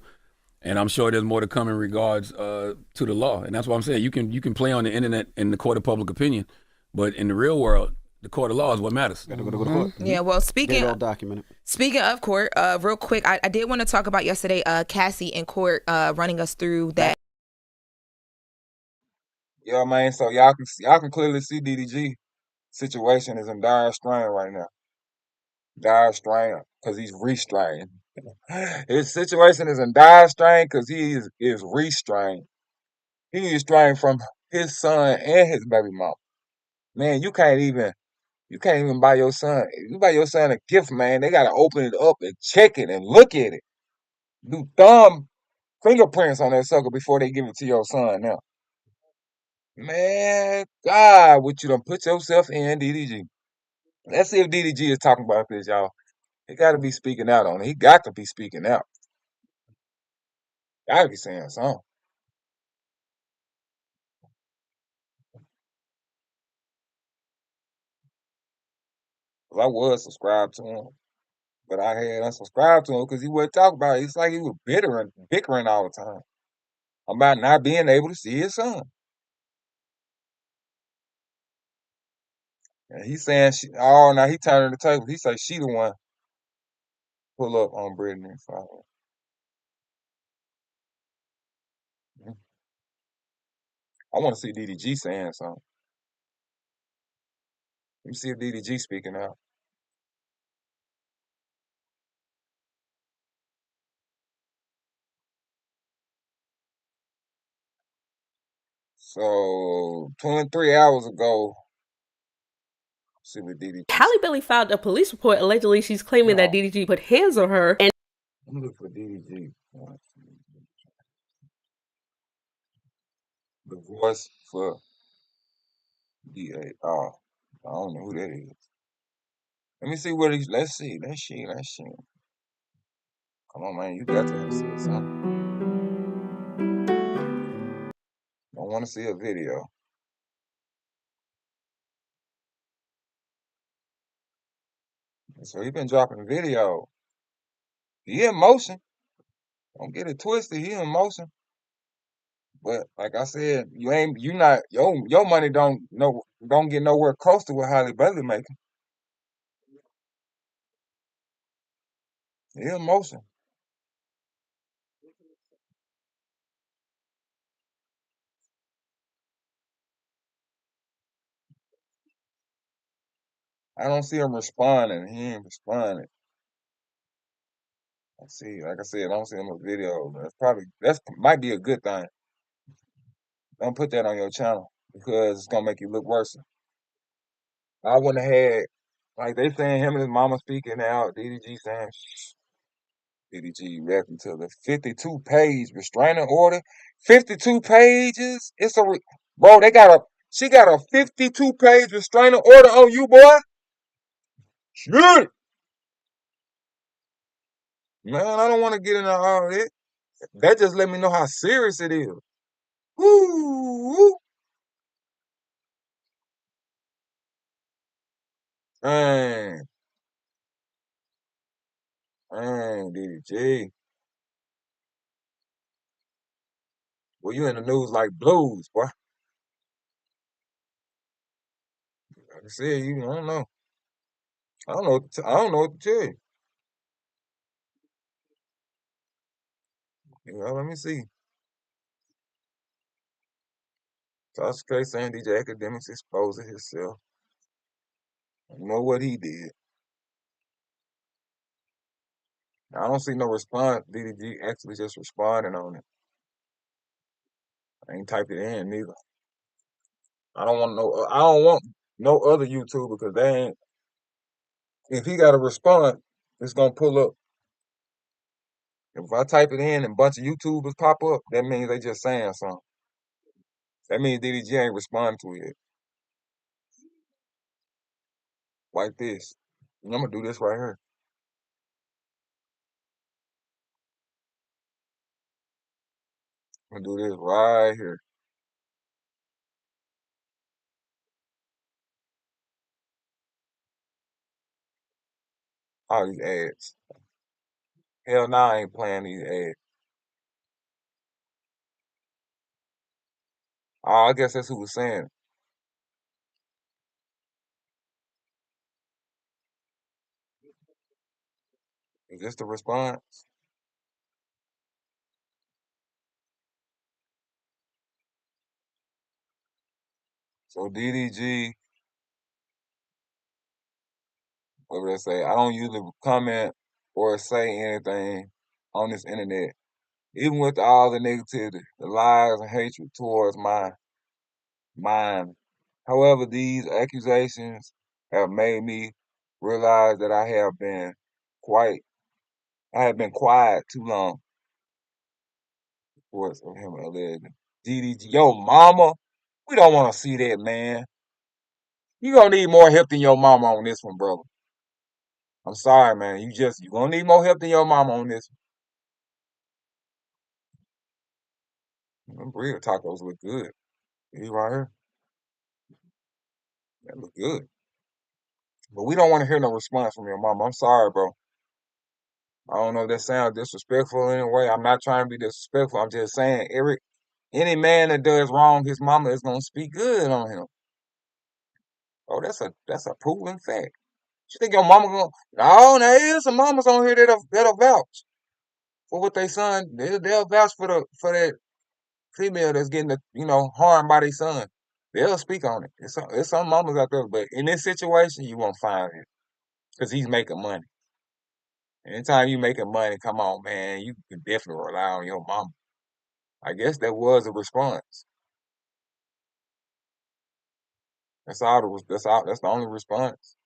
And I'm sure there's more to come in regards to the law. And that's what I'm saying. You can play on the internet in the court of public opinion, but in the real world, the court of law is what matters. Gotta go to court. Yeah, well, speaking all documented. Speaking of court, real quick, I did want to talk about yesterday, Cassie in court running us through that. Yeah, man. So y'all can clearly see DDG situation is in dire strain right now. Dire strain because he's restrained. His situation is in dire strain because he is restrained. He is restrained from his son and his baby mama. Man, you can't even buy your son. If you buy your son a gift, man, they gotta open it up and check it and look at it. Do thumb fingerprints on that sucker before they give it to your son now. Man, God, what you done put yourself in, DDG. Let's see if DDG is talking about this, y'all. He gotta be speaking out on it. He got to be speaking out. Gotta be saying something. Cause I was subscribed to him, but I had unsubscribed to him because he wouldn't talk about it. It's like he was bickering all the time about not being able to see his son. And he's saying now he turning the table. He say she the one pull up on Brittany. So I want to see DDG saying something. Let me see if DDG speaking out. So 23 hours ago, let's see what DDG. Halle Bailey filed a police report. Allegedly, she's claiming that DDG put hands on her. And I'm looking for DDG. The voice for DA. Oh, I don't know who that is. Let me see what he's. Let's see. Come on, man. You got to have said something. Don't want to see a video. So he been dropping video. He in motion. Don't get it twisted. He in motion. But like I said, your money don't get nowhere close to what Hailey Bailey making. He in motion. I don't see him responding. He ain't responding. I see, like I said, I don't see him in video. That's might be a good thing. Don't put that on your channel because it's gonna make you look worse. I wouldn't have had like they saying him and his mama speaking out. DDG saying DDG reacting to the 52-page restraining order. 52 pages. Bro. She got a 52-page restraining order on you, boy. Shit. Man, I don't want to get into all that. That just let me know how serious it is. Woo! Dang. Dang, DDG. Well, you in the news like blues, boy. Like I said, I don't know. I don't know. I don't know what to tell you. Let me see. Tasha K saying DJ Academics exposing himself. I know what he did. I don't see no response. DDG actually just responding on it. I ain't typed it in neither. I don't want no other YouTube because they ain't. If he got a response, it's gonna pull up. If I type it in and a bunch of YouTubers pop up, that means they just saying something. That means DDG ain't responding to it. Like this. I'm gonna do this right here. I'm gonna do this right here. All these ads. Hell nah, I ain't playing these ads. Oh, I guess that's who was saying it. Is this the response? So DDG, what would I say? I don't usually comment or say anything on this internet, even with all the negativity, the lies and hatred towards my mind. However, these accusations have made me realize that quite, I have been quiet too long. Reports of him alleged DDG. Yo, mama, we don't want to see that, man. You gonna need more help than your mama on this one, brother. I'm sorry, man. You gonna need more help than your mama on this one. Them burrito tacos look good. See right here? That look good. But we don't want to hear no response from your mama. I'm sorry, bro. I don't know if that sounds disrespectful in any way. I'm not trying to be disrespectful. I'm just saying any man that does wrong, his mama is gonna speak good on him. Oh, that's a proven fact. You think your mama gonna? No, there is some mamas on here that'll vouch for what they son. They'll vouch for that female that's getting harmed by their son. They'll speak on it. It's some mamas out there, but in this situation, you won't find it because he's making money. Anytime you making money, come on, man, you can definitely rely on your mama. I guess that was a response. That's all. That's all. That's the only response.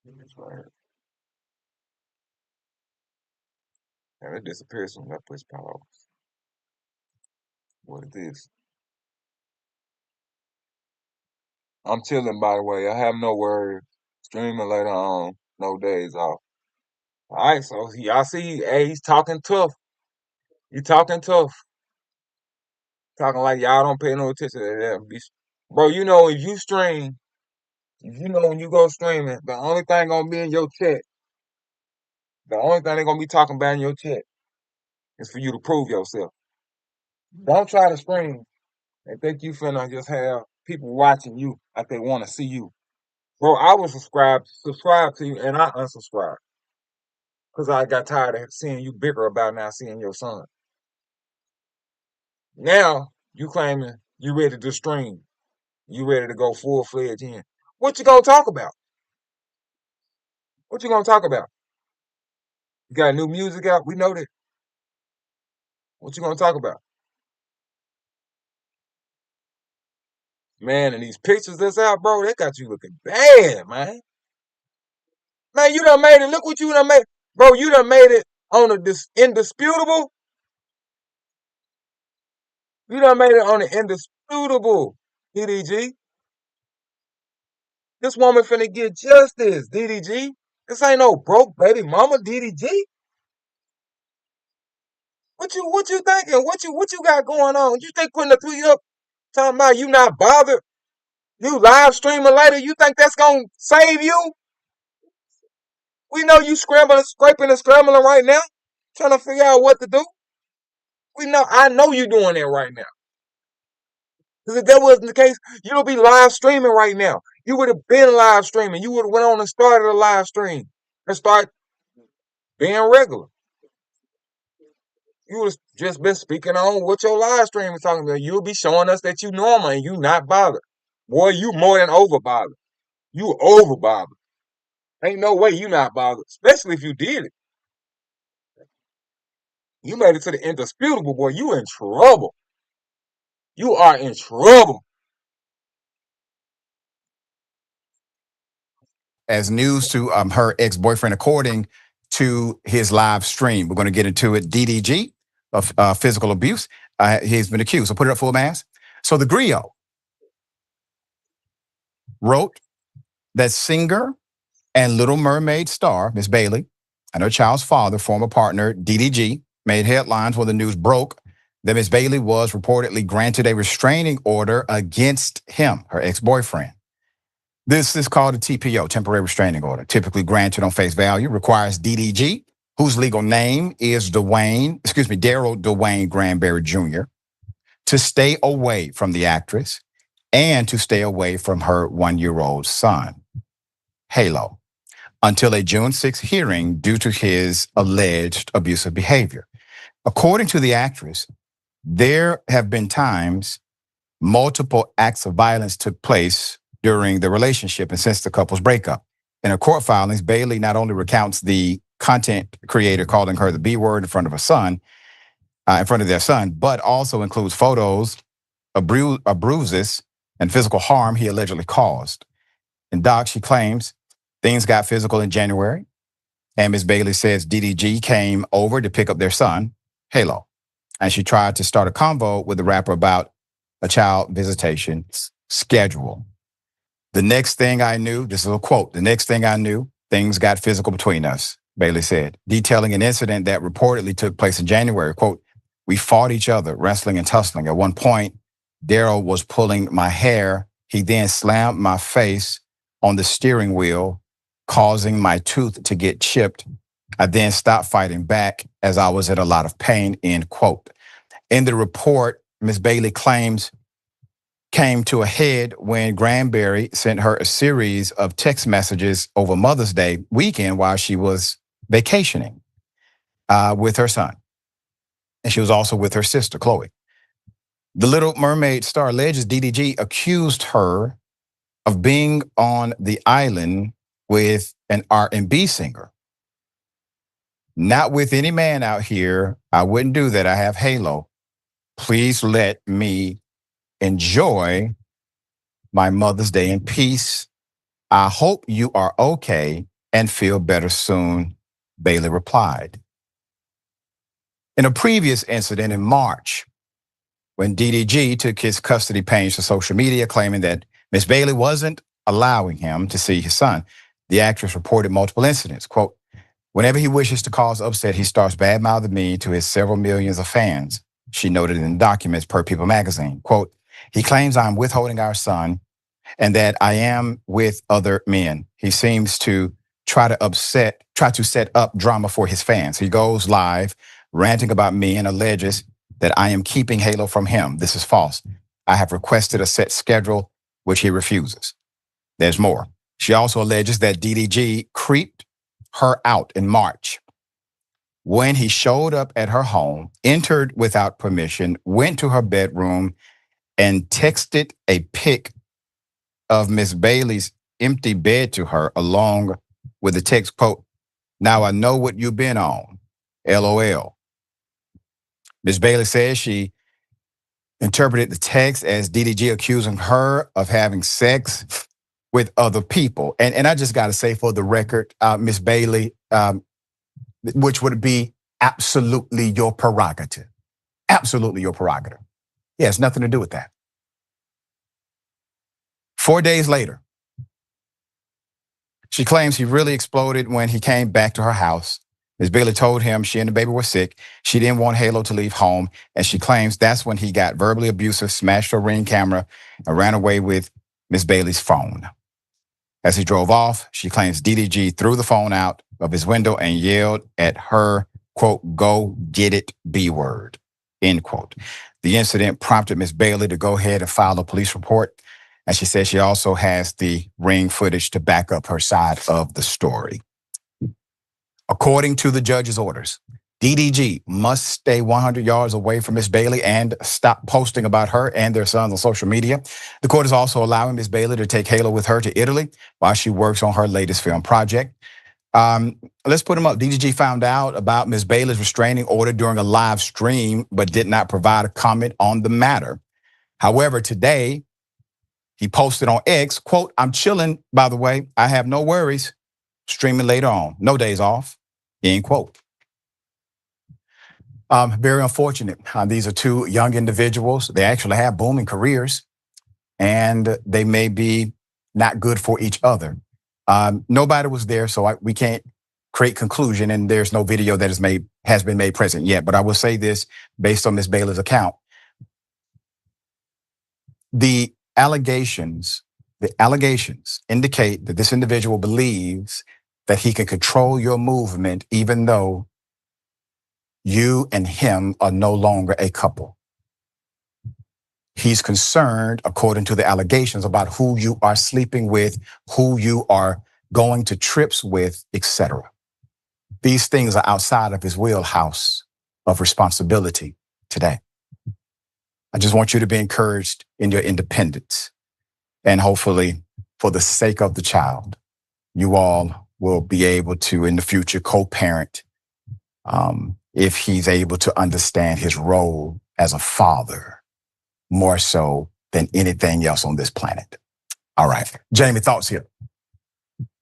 That's right. And it disappears from that push pause. What is this? I'm chilling, by the way. I have no worries. Streaming later on. No days off. All right, so y'all see, hey, he's talking tough. You talking tough. Talking like y'all don't pay no attention to that. Bro, if you stream, when you go streaming, the only thing gonna be in your chat, the only thing they gonna be talking about in your chat is for you to prove yourself. Don't try to stream and think you finna just have people watching you like they want to see you. Bro, I was subscribed to you, and I unsubscribed because I got tired of seeing you bicker about not seeing your son. Now you claiming you ready to stream, you ready to go full fledged in. What you gonna talk about? What you gonna talk about? You got new music out? We know that. What you gonna talk about? Man, and these pictures that's out, bro, they got you looking bad, man. Man, you done made it. Look what you done made. Bro, you done made it on this indisputable. You done made it on the indisputable, DDG. This woman finna get justice, DDG. This ain't no broke baby mama, DDG. What you thinking? What you got going on? You think putting a tweet up talking about you not bothered? You live streaming later, you think that's gonna save you? We know you scraping and scrambling right now, trying to figure out what to do. I know you doing that right now. Because if that wasn't the case, you'll be live streaming right now. You would have been live streaming. You would have went on and started a live stream and start being regular. You would have just been speaking on what your live stream is talking about. You'll be showing us that you normal and you not bothered. Boy, you more than over bothered. You over bothered. Ain't no way you not bothered, especially if you did it. You made it to the indisputable, boy. You in trouble. You are in trouble. As news to her ex-boyfriend, according to his live stream. We're going to get into it. DDG of physical abuse. he's been accused. So put it up full mass. So the griot wrote that singer and Little Mermaid star, Miss Bailey, and her child's father, former partner, DDG, made headlines when the news broke that Miss Bailey was reportedly granted a restraining order against him, her ex-boyfriend. This is called a TPO, temporary restraining order, typically granted on face value, requires DDG, whose legal name is Daryl Dwayne Granberry Jr., to stay away from the actress and to stay away from her 1-year-old son, Halo, until a June 6th hearing due to his alleged abusive behavior. According to the actress, there have been times multiple acts of violence took place during the relationship and since the couple's breakup. In her court filings, Bailey not only recounts the content creator calling her the B word in front of their son, but also includes photos of bruises and physical harm he allegedly caused. In docs, she claims things got physical in January, and Ms. Bailey says DDG came over to pick up their son, Halo, and she tried to start a convo with the rapper about a child visitation schedule. The next thing I knew, this is a quote, the next thing I knew, things got physical between us, Bailey said, detailing an incident that reportedly took place in January. Quote, we fought each other, wrestling and tussling. At one point, Daryl was pulling my hair. He then slammed my face on the steering wheel, causing my tooth to get chipped. I then stopped fighting back as I was in a lot of pain, end quote. In the report, Ms. Bailey claims came to a head when Granberry sent her a series of text messages over Mother's Day weekend while she was vacationing with her son. And she was also with her sister, Chloe. The Little Mermaid star alleges DDG accused her of being on the island with an R&B singer. Not with any man out here. I wouldn't do that. I have Halo. Please let me enjoy my Mother's Day in peace. I hope you are okay and feel better soon, Bailey replied. In a previous incident in March, when DDG took his custody page to social media, claiming that Miss Bailey wasn't allowing him to see his son, the actress reported multiple incidents. Quote, whenever he wishes to cause upset, he starts bad-mouthing me to his several millions of fans, she noted in documents per People magazine. Quote, he claims I'm withholding our son and that I am with other men. He seems to try to set up drama for his fans. He goes live ranting about me and alleges that I am keeping Halo from him. This is false. I have requested a set schedule, which he refuses. There's more. She also alleges that DDG creeped her out in March when he showed up at her home, entered without permission, went to her bedroom, and texted a pic of Miss Bailey's empty bed to her, along with the text, quote, now I know what you've been on, LOL. Miss Bailey says she interpreted the text as DDG accusing her of having sex with other people. And I just got to say, for the record, Miss Bailey, which would be absolutely your prerogative. Absolutely your prerogative. Yeah, it's nothing to do with that. 4 days later, she claims he really exploded when he came back to her house. Ms. Bailey told him she and the baby were sick. She didn't want Halo to leave home, and she claims that's when he got verbally abusive, smashed her Ring camera, and ran away with Ms. Bailey's phone. As he drove off, she claims DDG threw the phone out of his window and yelled at her, quote, go get it, B word, end quote. The incident prompted Ms. Bailey to go ahead and file a police report. And she says she also has the Ring footage to back up her side of the story. According to the judge's orders, DDG must stay 100 yards away from Miss Bailey and stop posting about her and their sons on social media. The court is also allowing Miss Bailey to take Halo with her to Italy while she works on her latest film project. Let's put him up. DDG found out about Miss Bailey's restraining order during a live stream, but did not provide a comment on the matter. However, today, he posted on X, quote, I'm chilling, by the way. I have no worries. Streaming later on. No days off, end quote. Very unfortunate. These are two young individuals. They actually have booming careers, and they may be not good for each other. Nobody was there, so we can't create conclusion, and there's no video that has been made present yet. But I will say this, based on Ms. Bailey's account, the allegations indicate that this individual believes that he can control your movement, even though you and him are no longer a couple. He's concerned, according to the allegations, about who you are sleeping with, who you are going to trips with, etc. These things are outside of his wheelhouse of responsibility today. I just want you to be encouraged in your independence. And hopefully, for the sake of the child, you all will be able to, in the future, co-parent if he's able to understand his role as a father more so than anything else on this planet. All right. Jamie, thoughts here?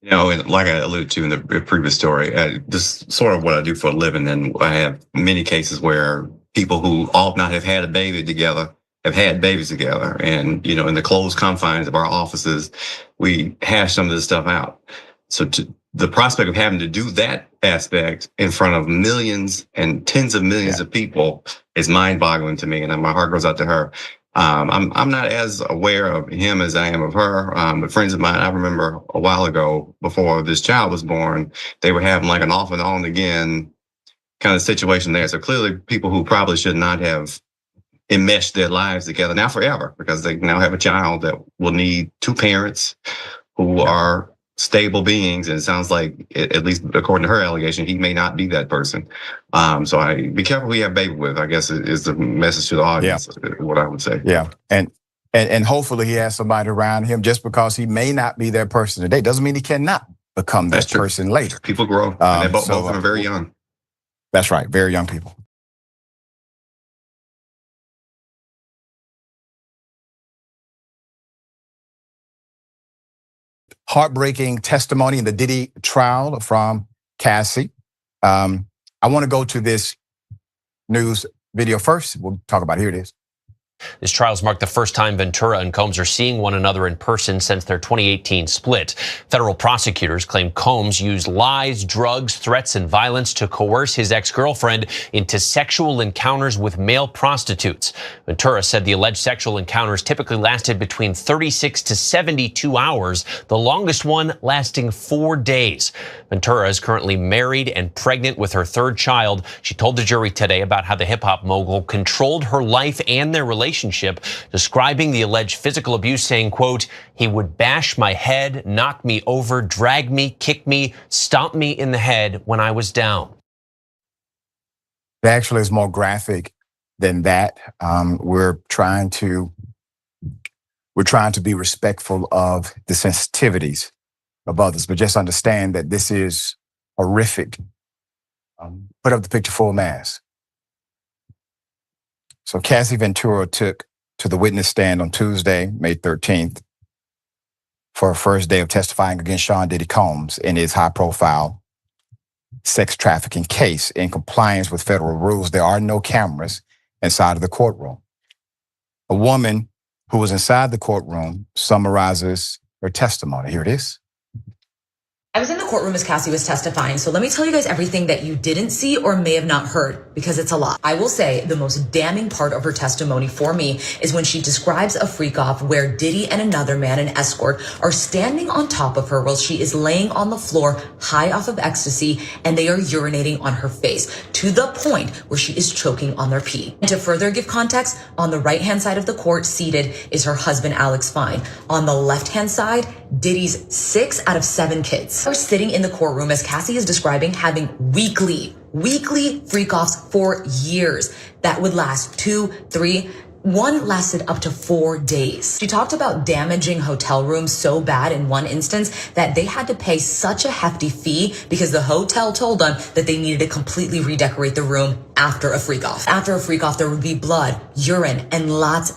You know, and like I alluded to in the previous story, this is sort of what I do for a living. And I have many cases where people who ought not have had a baby together have had babies together. And, you know, in the closed confines of our offices, we hash some of this stuff out. So the prospect of having to do that aspect in front of millions and tens of millions of people is mind-boggling to me, and my heart goes out to her. I'm not as aware of him as I am of her, but friends of mine, I remember a while ago, before this child was born, they were having like an off and on again kind of situation there. So clearly people who probably should not have enmeshed their lives together now forever, because they now have a child that will need two parents who are stable beings, and it sounds like, at least according to her allegation, he may not be that person. So be careful who you have baby with, I guess, is the message to the audience, what I would say. Yeah, and hopefully he has somebody around him. Just because he may not be that person today doesn't mean he cannot become that person later. People grow, and they both are very young. That's right, very young people. Heartbreaking testimony in the Diddy trial from Cassie. I want to go to this news video first. We'll talk about it. Here it is. This trials mark the first time Ventura and Combs are seeing one another in person since their 2018 split. Federal prosecutors claim Combs used lies, drugs, threats, and violence to coerce his ex-girlfriend into sexual encounters with male prostitutes. Ventura said the alleged sexual encounters typically lasted between 36 to 72 hours, the longest one lasting 4 days. Ventura is currently married and pregnant with her third child. She told the jury today about how the hip-hop mogul controlled her life and their relationship, describing the alleged physical abuse, saying, quote, "He would bash my head, knock me over, drag me, kick me, stomp me in the head when I was down." It actually is more graphic than that. We're trying to be respectful of the sensitivities of others, but just understand that this is horrific. Put up the picture full mass. So Cassie Ventura took to the witness stand on Tuesday, May 13th, for her first day of testifying against Sean Diddy Combs in his high-profile sex trafficking case. In compliance with federal rules, there are no cameras inside of the courtroom. A woman who was inside the courtroom summarizes her testimony. Here it is. I was in the courtroom as Cassie was testifying, so let me tell you guys everything that you didn't see or may have not heard, because it's a lot. I will say the most damning part of her testimony for me is when she describes a freak-off where Diddy and another man, an escort, are standing on top of her while she is laying on the floor high off of ecstasy, and they are urinating on her face to the point where she is choking on their pee. And to further give context, on the right-hand side of the court seated is her husband, Alex Fine. On the left-hand side, Diddy's 6 out of 7 kids are sitting in the courtroom as Cassie is describing having weekly freak-offs for years that would last 2, 3, one lasted up to 4 days. She talked about damaging hotel rooms so bad in one instance that they had to pay such a hefty fee because the hotel told them that they needed to completely redecorate the room after a freak-off. After a freak-off, there would be blood, urine, and lots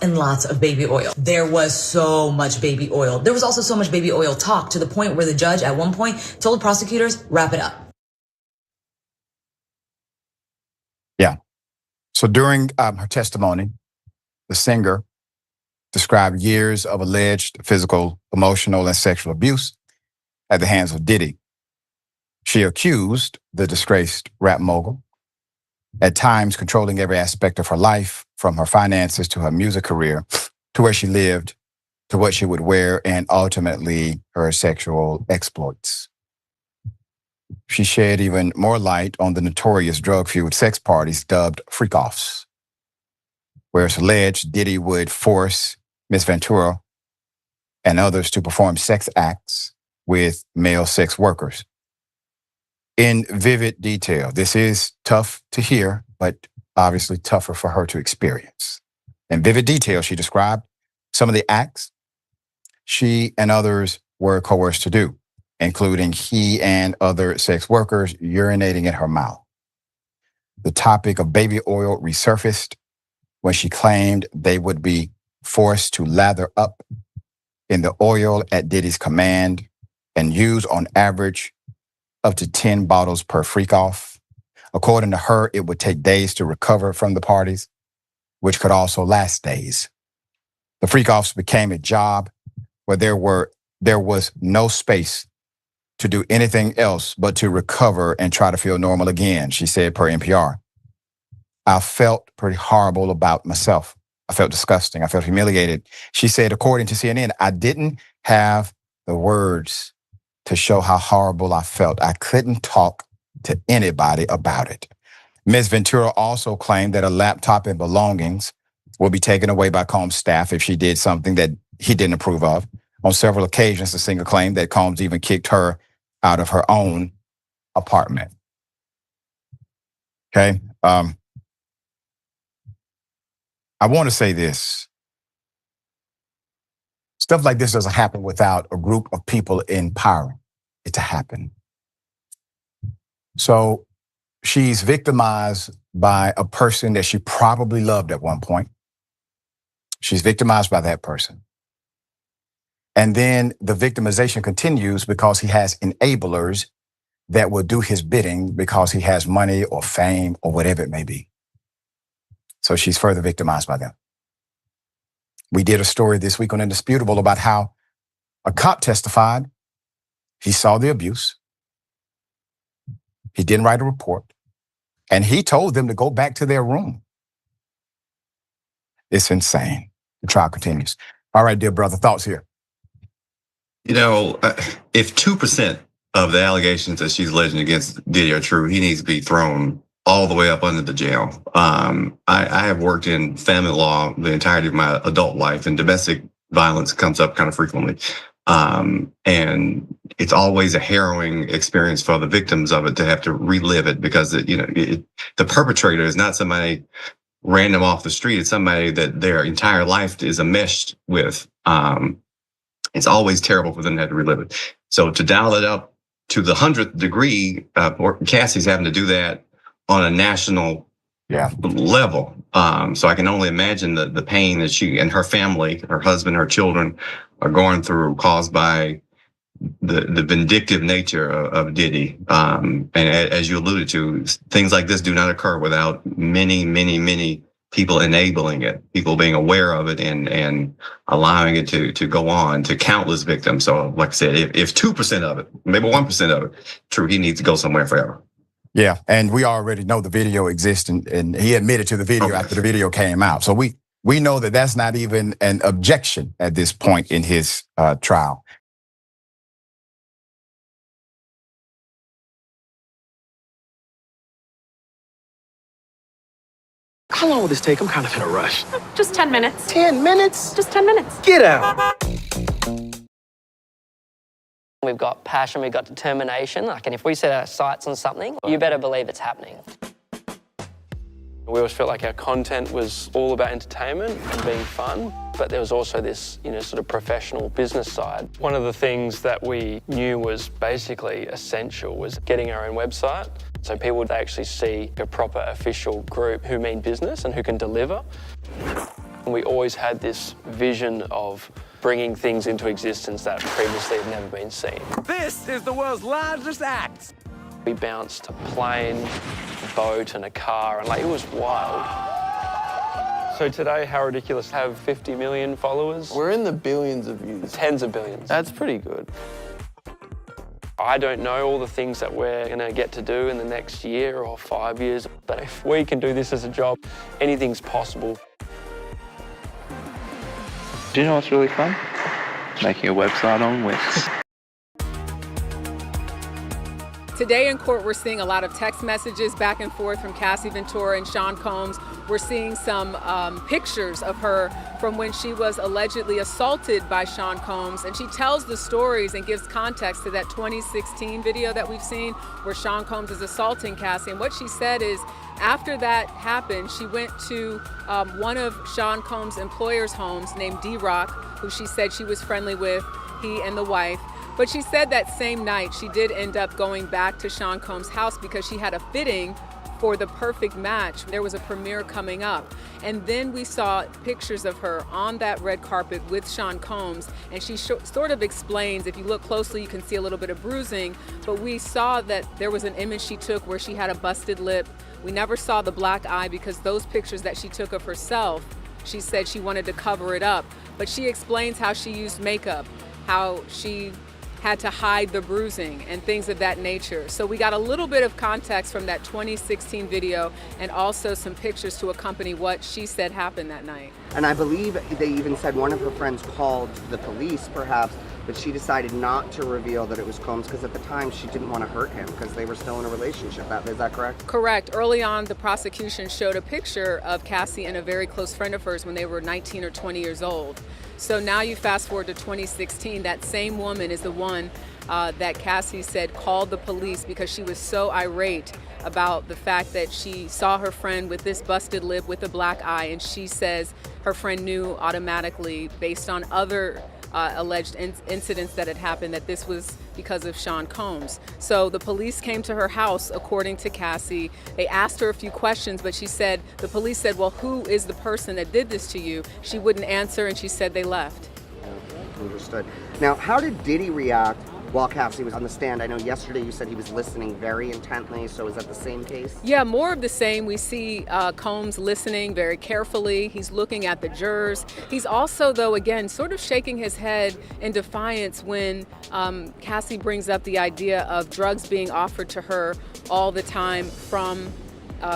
of baby oil. There was so much baby oil. There was also so much baby oil talk to the point where the judge at one point told prosecutors, wrap it up. Yeah. So during her testimony, the singer described years of alleged physical, emotional, and sexual abuse at the hands of Diddy. She accused the disgraced rap mogul, at times controlling every aspect of her life, from her finances to her music career, to where she lived, to what she would wear, and ultimately her sexual exploits. She shed even more light on the notorious drug-fueled sex parties dubbed freak-offs, where it's alleged Diddy would force Miss Ventura and others to perform sex acts with male sex workers. In vivid detail, this is tough to hear, but obviously tougher for her to experience. In vivid detail, she described some of the acts she and others were coerced to do, including he and other sex workers urinating in her mouth. The topic of baby oil resurfaced when she claimed they would be forced to lather up in the oil at Diddy's command and use on average up to 10 bottles per freak-off. According to her, it would take days to recover from the parties, which could also last days. The freak-offs became a job where there was no space to do anything else but to recover and try to feel normal again, she said per NPR. I felt pretty horrible about myself. I felt disgusting. I felt humiliated. She said, according to CNN, I didn't have the words to show how horrible I felt. I couldn't talk to anybody about it. Ms. Ventura also claimed that a laptop and belongings will be taken away by Combs' staff if she did something that he didn't approve of. On several occasions, the singer claimed that Combs even kicked her out of her own apartment. Okay. I want to say this. Stuff like this doesn't happen without a group of people empowering it to happen. So she's victimized by a person that she probably loved at one point. She's victimized by that person. And then the victimization continues because he has enablers that will do his bidding because he has money or fame or whatever it may be. So she's further victimized by them. We did a story this week on Indisputable about how a cop testified. He saw the abuse. He didn't write a report. And he told them to go back to their room. It's insane. The trial continues. All right, dear brother, thoughts here? You know, if 2% of the allegations that she's alleging against Diddy are true, he needs to be thrown all the way up under the jail. I have worked in family law the entirety of my adult life, and domestic violence comes up kind of frequently. And it's always a harrowing experience for the victims of it to have to relive it because, the perpetrator is not somebody random off the street. It's somebody that their entire life is enmeshed with. It's always terrible for them to have to relive it. So to dial it up to the 100th degree, Cassie's having to do that on a national level. So I can only imagine the pain that she and her family, her husband, her children are going through, caused by the vindictive nature of Diddy. And as you alluded to, things like this do not occur without many, many, many people enabling it, people being aware of it and allowing it to go on to countless victims. So like I said, if 2% of it, maybe 1% of it, true, he needs to go somewhere forever. Yeah, and we already know the video exists, and he admitted to the video after the video came out. So we know that that's not even an objection at this point in his trial. How long will this take? I'm kind of in a rush. Just 10 minutes. 10 minutes? Just 10 minutes. Get out. We've got passion, we've got determination. And if we set our sights on something, you better believe it's happening. We always felt like our content was all about entertainment and being fun, but there was also this, sort of professional business side. One of the things that we knew was basically essential was getting our own website, so people would actually see a proper official group who mean business and who can deliver. And we always had this vision of bringing things into existence that previously had never been seen. This is the world's largest act. We bounced a plane, a boat and a car, and it was wild. So today, How Ridiculous have 50 million followers. We're in the billions of views. Tens of billions. That's pretty good. I don't know all the things that we're going to get to do in the next year or 5 years, but if we can do this as a job, anything's possible. Do you know what's really fun? Making a website on Wix. Today in court, we're seeing a lot of text messages back and forth from Cassie Ventura and Sean Combs. We're seeing some pictures of her from when she was allegedly assaulted by Sean Combs. And she tells the stories and gives context to that 2016 video that we've seen where Sean Combs is assaulting Cassie. And what she said is, after that happened, she went to one of Sean Combs' employers' homes named D-Rock, who she said she was friendly with, he and the wife. But she said that same night she did end up going back to Sean Combs' house because she had a fitting for the perfect match. There was a premiere coming up. And then we saw pictures of her on that red carpet with Sean Combs. And she sort of explains, if you look closely, you can see a little bit of bruising. But we saw that there was an image she took where she had a busted lip. We never saw the black eye because those pictures that she took of herself, she said she wanted to cover it up. But she explains how she used makeup, how she had to hide the bruising and things of that nature. So we got a little bit of context from that 2016 video and also some pictures to accompany what she said happened that night. And I believe they even said one of her friends called the police perhaps, but she decided not to reveal that it was Combs because at the time she didn't want to hurt him because they were still in a relationship. Is that correct? Correct. Early on, the prosecution showed a picture of Cassie and a very close friend of hers when they were 19 or 20 years old. So now you fast forward to 2016, that same woman is the one that Cassie said called the police because she was so irate about the fact that she saw her friend with this busted lip with a black eye, and she says her friend knew automatically based on other alleged incidents that had happened that this was because of Sean Combs. So the police came to her house, according to Cassie. They asked her a few questions, but she said, the police said, well, who is the person that did this to you? She wouldn't answer, and she said they left. Understood. Now, how did Diddy react while Cassie was on the stand? I know yesterday you said he was listening very intently, so is that the same case? Yeah, more of the same. We see Combs listening very carefully. He's looking at the jurors. He's also, though, again, sort of shaking his head in defiance when Cassie brings up the idea of drugs being offered to her all the time from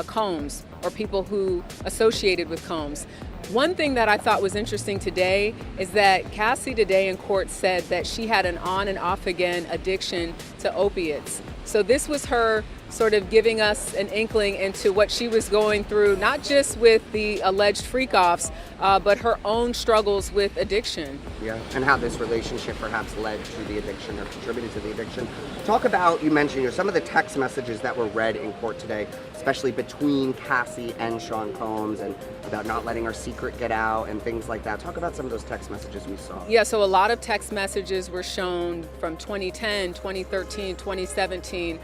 Combs or people who associated with Combs. One thing that I thought was interesting today is that Cassie today in court said that she had an on and off again addiction to opiates. So this was her sort of giving us an inkling into what she was going through, not just with the alleged freak-offs, but her own struggles with addiction. Yeah, and how this relationship perhaps led to the addiction or contributed to the addiction. Talk about, you mentioned some of the text messages that were read in court today, especially between Cassie and Sean Combs, and about not letting her secret get out and things like that. Talk about some of those text messages we saw. Yeah, so a lot of text messages were shown from 2010, 2013, 2017.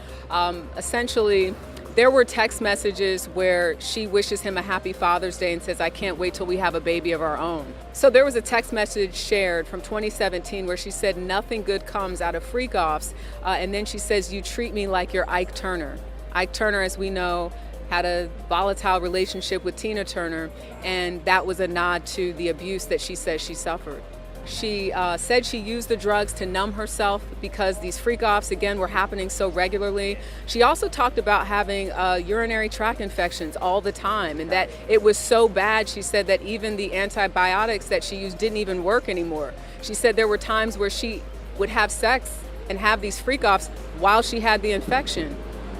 Essentially, there were text messages where she wishes him a happy Father's Day and says, I can't wait till we have a baby of our own. So there was a text message shared from 2017 where she said, nothing good comes out of freak-offs. And then she says, you treat me like you're Ike Turner. Ike Turner, as we know, had a volatile relationship with Tina Turner, and that was a nod to the abuse that she says she suffered. She said she used the drugs to numb herself because these freak-offs, again, were happening so regularly. She also talked about having urinary tract infections all the time, and that it was so bad, she said, that even the antibiotics that she used didn't even work anymore. She said there were times where she would have sex and have these freak-offs while she had the infection.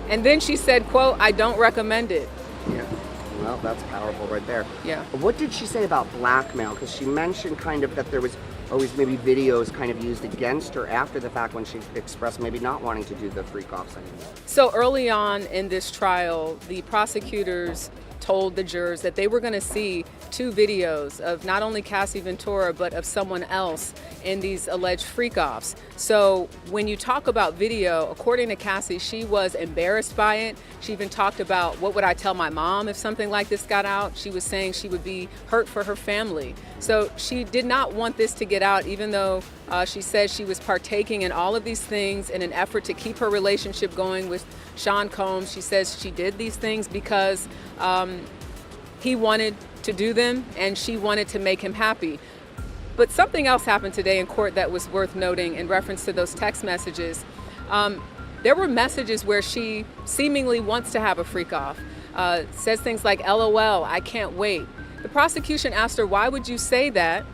And then she said, quote, I don't recommend it. Yeah. Well, that's powerful right there. Yeah. What did she say about blackmail? Because she mentioned kind of that there was always maybe videos kind of used against her after the fact when she expressed maybe not wanting to do the freak-offs anymore. So early on in this trial, the prosecutors told the jurors that they were going to see two videos of not only Cassie Ventura, but of someone else in these alleged freak-offs. So when you talk about video, according to Cassie, she was embarrassed by it. She even talked about, what would I tell my mom if something like this got out? She was saying she would be hurt for her family. So she did not want this to get out, even though she says she was partaking in all of these things in an effort to keep her relationship going with Sean Combs. She says she did these things because he wanted to do them, and she wanted to make him happy. But something else happened today in court that was worth noting in reference to those text messages. There were messages where she seemingly wants to have a freak off, says things like, LOL, I can't wait. The prosecution asked her, why would you say that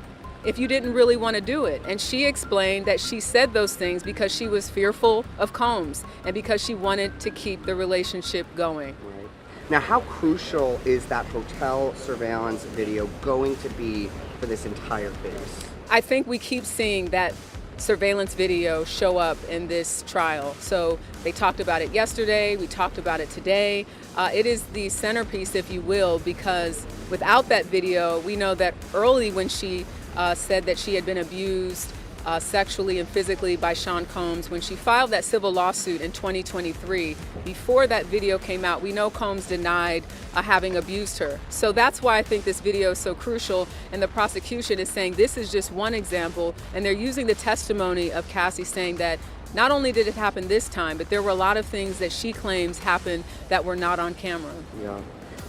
if you didn't really want to do it? And she explained that she said those things because she was fearful of Combs and because she wanted to keep the relationship going. Right. Now, how crucial is that hotel surveillance video going to be for this entire case? I think we keep seeing that surveillance video show up in this trial. So they talked about it yesterday, we talked about it today. It is the centerpiece, if you will, because without that video, we know that early when she said that she had been abused sexually and physically by Sean Combs, when she filed that civil lawsuit in 2023, before that video came out, we know Combs denied having abused her. So that's why I think this video is so crucial, and the prosecution is saying this is just one example, and they're using the testimony of Cassie saying that not only did it happen this time, but there were a lot of things that she claims happened that were not on camera. Yeah.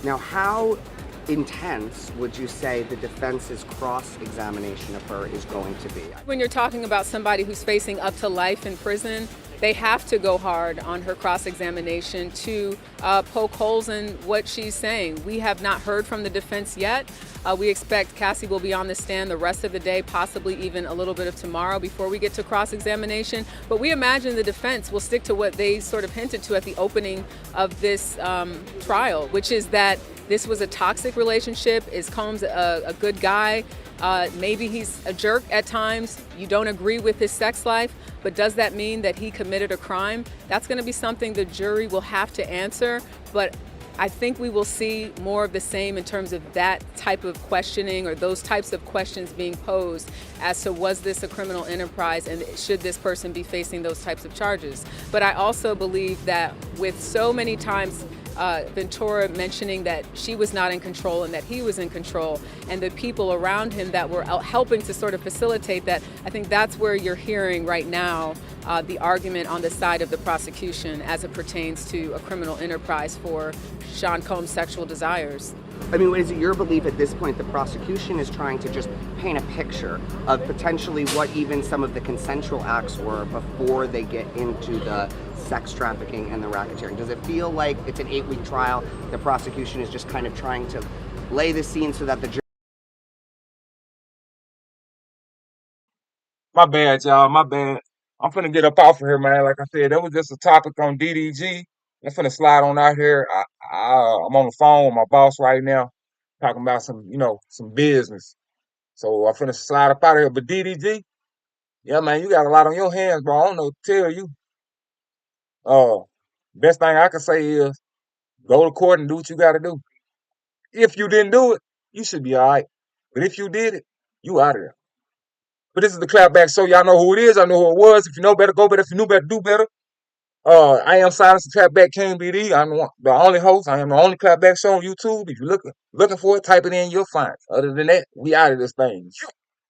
Now, how intense would you say the defense's cross-examination of her is going to be? When you're talking about somebody who's facing up to life in prison, they have to go hard on her cross-examination to poke holes in what she's saying. We have not heard from the defense yet. We expect Cassie will be on the stand the rest of the day, possibly even a little bit of tomorrow before we get to cross-examination. But we imagine the defense will stick to what they sort of hinted to at the opening of this trial, which is that this was a toxic relationship. Is Combs a good guy? Maybe he's a jerk at times. You don't agree with his sex life, but does that mean that he committed a crime? That's going to be something the jury will have to answer. But I think we will see more of the same in terms of that type of questioning or those types of questions being posed as to was this a criminal enterprise and should this person be facing those types of charges. But I also believe that with so many times Ventura mentioning that she was not in control and that he was in control, and the people around him that were helping to sort of facilitate that, I think that's where you're hearing right now the argument on the side of the prosecution as it pertains to a criminal enterprise for Sean Combs' sexual desires. I mean, is it your belief at this point the prosecution is trying to just paint a picture of potentially what even some of the consensual acts were before they get into the sex trafficking and the racketeering? Does it feel like it's an 8-week trial, the prosecution is just kind of trying to lay the scene so that the jury... My bad, y'all. My bad. I'm finna get up off of here, man. Like I said, that was just a topic on DDG. I'm finna slide on out here. I'm on the phone with my boss right now, talking about some business. So I'm finna slide up out of here. But DDG, yeah, man, you got a lot on your hands, bro. I don't know what to tell you. Best thing I can say is go to court and do what you got to do. If you didn't do it, you should be all right. But if you did it, you out of there. But this is the Clapback Show. Y'all know who it is. I know who it was. If you know better, go better. If you knew better, do better. I am Silence the Clapback King BD. I'm the only host. I am the only Clapback Show on YouTube. If you're looking for it, type it in. You'll find it. Other than that, we out of this thing.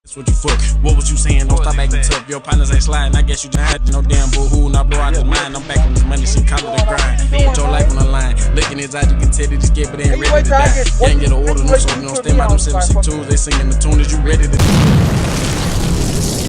That's what you fuck. What was you saying? Don't stop acting tough. Your partners ain't sliding. I guess you just had no damn boo-hoo. Now blow out his mind. I'm back on this money. She call it a grind. Put your life on the line. Look in his eyes, you can tell that this kid, but they ain't ready to die. You ain't get an order, no, so you don't stand by them 762s. They singing the tune. Is you ready to